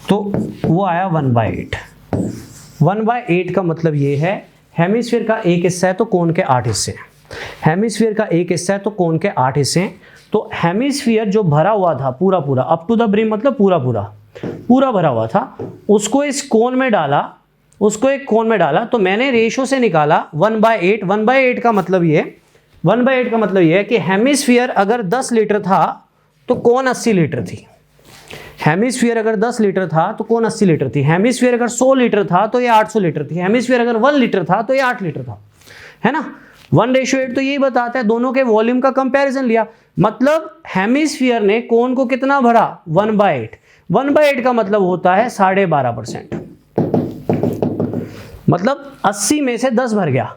तो वो आया 1/8। 1/8 का मतलब ये है, हेमिस्फीयर का एक हिस्सा है तो कोन के 8 हिस्से हैं, हेमिस्फीयर का एक हिस्सा है तो कोन के 8 हिस्से हैं। तो हेमिस्फीयर जो भरा हुआ था पूरा पूरा, अप टू द ब्रिम मतलब पूरा पूरा पूरा भरा हुआ था, उसको इस कोन में डाला, उसको एक कोन में डाला, तो मैंने रेशो से निकाला 1/8। 1/8 का मतलब ये, 1/8 का मतलब ये है कि हेमिस्फीयर अगर 10 लीटर था तो कोन 80 लीटर थी। हेमिस्फीयर अगर 10 लीटर था तो कोन 80 लीटर थी। हेमिस्फीयर अगर 100 लीटर था तो ये 800 लीटर थी। हेमिस्फीयर अगर 1 लीटर था तो ये 8 लीटर था, है ना? 1:8 तो यही बताता है, दोनों के वॉल्यूम का कंपैरिजन लिया, मतलब हेमिस्फीयर ने कोन को कितना भरा? 1/8। 1/8 का मतलब होता है 12.5%, मतलब 80 में से 10 भर गया,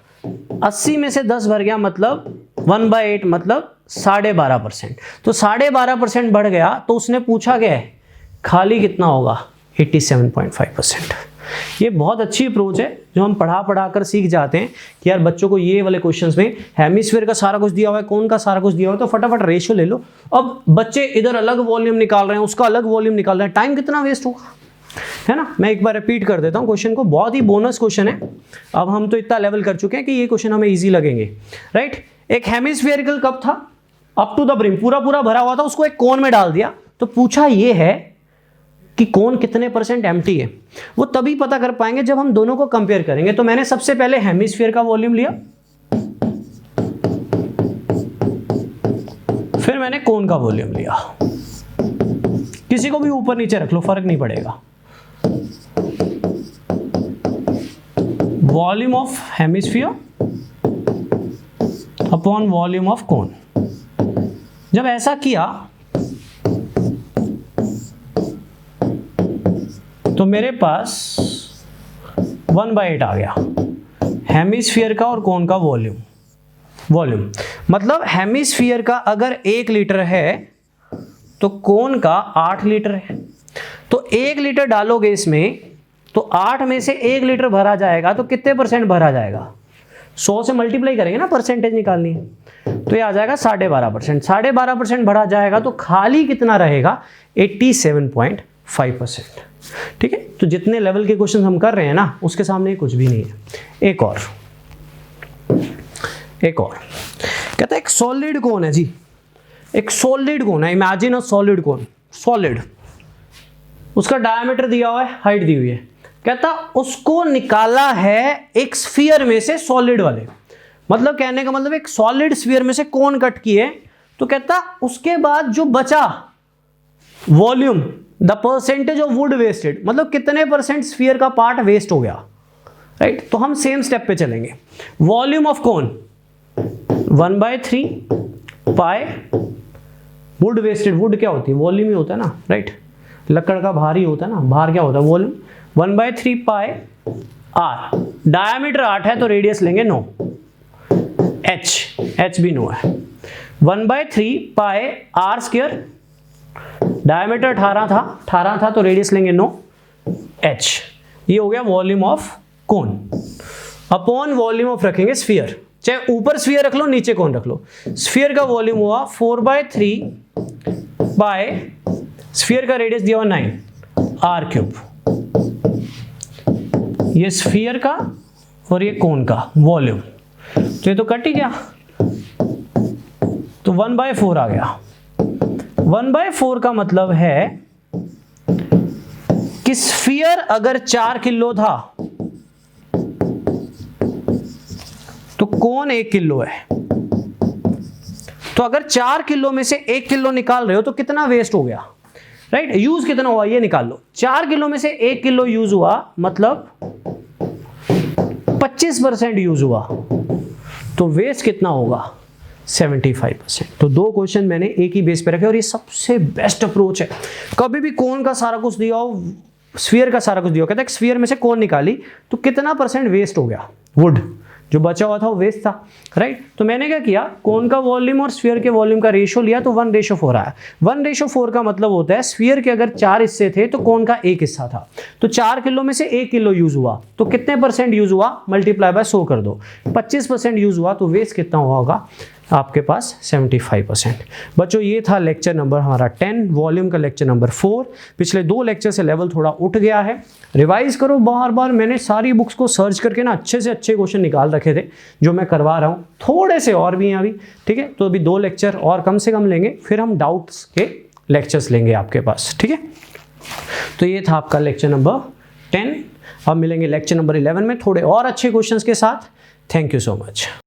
80 में से 10 भर गया, मतलब 1/8 मतलब 12.5%। तो 12.5% बढ़ गया, तो उसने पूछा गया है खाली कितना होगा? 87.5%। ये बहुत अच्छी अप्रोच है जो हम पढ़ा कर सीख जाते हैं कि यार बच्चों को ये वाले क्वेश्चंस में हेमिस्फीयर का सारा कुछ दिया हुआ है, कोन का सारा कुछ दिया हुआ है, तो फटाफट रेशियो ले लो। अब बच्चे इधर अलग वॉल्यूम निकाल रहे हैं, उसका अलग वॉल्यूम निकाल रहे हैं, टाइम कितना वेस्ट होगा, है ना? मैं एक बार रिपीट कर देता हूँ क्वेश्चन को, बहुत ही बोनस क्वेश्चन है। अब हम तो इतना लेवल कर चुके हैं कि ये क्वेश्चन हमें इजी लगेंगे, राइट? एक हेमिस्फेरिकल कप था, अप टू द ब्रिम पूरा पूरा भरा हुआ था, उसको एक कोन में डाल दिया, तो पूछा ये है कि कोन कितने % एम्प्टी है। वो तभी पता कर पाएंगे जब हम दोनों को कंपेयर करेंगे। तो मैंने सबसे पहले हेमिस्फीयर का वॉल्यूम लिया, फिर मैंने कोन का वॉल्यूम लिया। किसी को भी ऊपर नीचे रख लो, फर्क नहीं पड़ेगा। Volume of hemisphere upon volume of कोन। जब ऐसा किया तो मेरे पास 1/8 आ गया, हेमिस्फीयर का और कोन का वॉल्यूम मतलब हेमिस्फीयर का अगर 1 लीटर है तो कोन का 8 लीटर है। तो 1 लीटर डालोगे इसमें तो 8 में से 1 लीटर भरा जाएगा तो कितने परसेंट भरा जाएगा? 100 से मल्टीप्लाई करेंगे ना, परसेंटेज निकालनी है, तो ये आ जाएगा 12.5%। 12.5% भरा जाएगा तो खाली कितना रहेगा? 87.5%। ठीक है, तो जितने लेवल के क्वेश्चन हम कर रहे हैं ना, उसके सामने कुछ भी नहीं है। एक और कहता है एक सॉलिड कोन है जी, एक सॉलिड कोन है, imagine a solid cone, solid, उसका डायमीटर दिया हुआ है, हाइट दी हुई है। कहता उसको निकाला है एक स्फीयर में से, सॉलिड वाले, मतलब कहने का मतलब एक सॉलिड स्फीयर में से कोन कट किए, तो कहता उसके बाद जो बचा volume, the percentage of wood wasted, मतलब कितने परसेंट स्फीयर का पार्ट वेस्ट हो गया, राइट। तो हम सेम स्टेप पे चलेंगे। Volume of cone 1/3 pi wood wasted, wood क्या होती है? वॉल्यूम ही होता है ना, राइट। लकड़ का भार ही होता है ना, भार क्या होता है? वॉल्यूम। 1/3 पाई आर, डायमीटर 8 है तो रेडियस लेंगे 9, एच भी 9 है। 1/3 पाई आर स्क्वायर, डायमीटर 18 था तो रेडियस लेंगे 9, एच। ये हो गया volume of cone. Upon volume of रखेंगे स्फीयर, चाहे ऊपर स्फीयर रख लो नीचे कोन रख लो। स्फीयर का वॉल्यूम हुआ 4/3 बाय, स्फीयर का रेडियस दिया हुआ 9, आर क्यूब। ये स्फीयर का और ये कोन का वॉल्यूम, तो ये तो कट ही गया, तो 1/4 आ गया। 1/4 का मतलब है कि स्फीयर अगर 4 किलो था तो कोन 1 किलो है। तो अगर 4 किलो में से 1 किलो निकाल रहे हो तो कितना वेस्ट हो गया, राइट। यूज कितना हुआ ये निकाल लो। 4 किलो में से 1 किलो यूज हुआ, मतलब 25% यूज हुआ, तो वेस्ट कितना होगा? 75%। तो 2 क्वेश्चन मैंने एक ही बेस पे रखे और ये सबसे बेस्ट अप्रोच है। कभी भी कोन का सारा कुछ दिया हो, स्फीयर का सारा कुछ दिया हो, कहता है स्फीयर में से कोन निकाली तो कितना परसेंट वेस्ट हो गया? वुड जो बचा हुआ था वो वेस्ट था, राइट। तो मैंने क्या किया, कोन का वॉल्यूम और स्फीयर के वॉल्यूम का रेशियो लिया तो 1:4 आया। 1:4 का मतलब होता है स्फीयर के अगर 4 हिस्से थे तो कोन का 1 हिस्सा था, तो 4 किलो में से 1 किलो यूज हुआ तो कितने परसेंट यूज हुआ? मल्टीप्लाई बाय 100 कर दो। 25% यूज हुआ तो वेस्ट कितना होगा आपके पास? 75%। बच्चों ये था लेक्चर नंबर हमारा 10, वॉल्यूम का लेक्चर नंबर 4। पिछले 2 लेक्चर से लेवल थोड़ा उठ गया है, रिवाइज करो बार बार। मैंने सारी बुक्स को सर्च करके ना अच्छे से अच्छे क्वेश्चन निकाल रखे थे जो मैं करवा रहा हूँ, थोड़े से और भी हैं अभी, ठीक है। तो अभी 2 लेक्चर और कम से कम लेंगे, फिर हम डाउट्स के लेक्चर्स लेंगे आपके पास, ठीक है। तो ये था आपका लेक्चर नंबर 10। अब मिलेंगे लेक्चर नंबर 11 में थोड़े और अच्छे क्वेश्चंस के साथ। Thank you so much.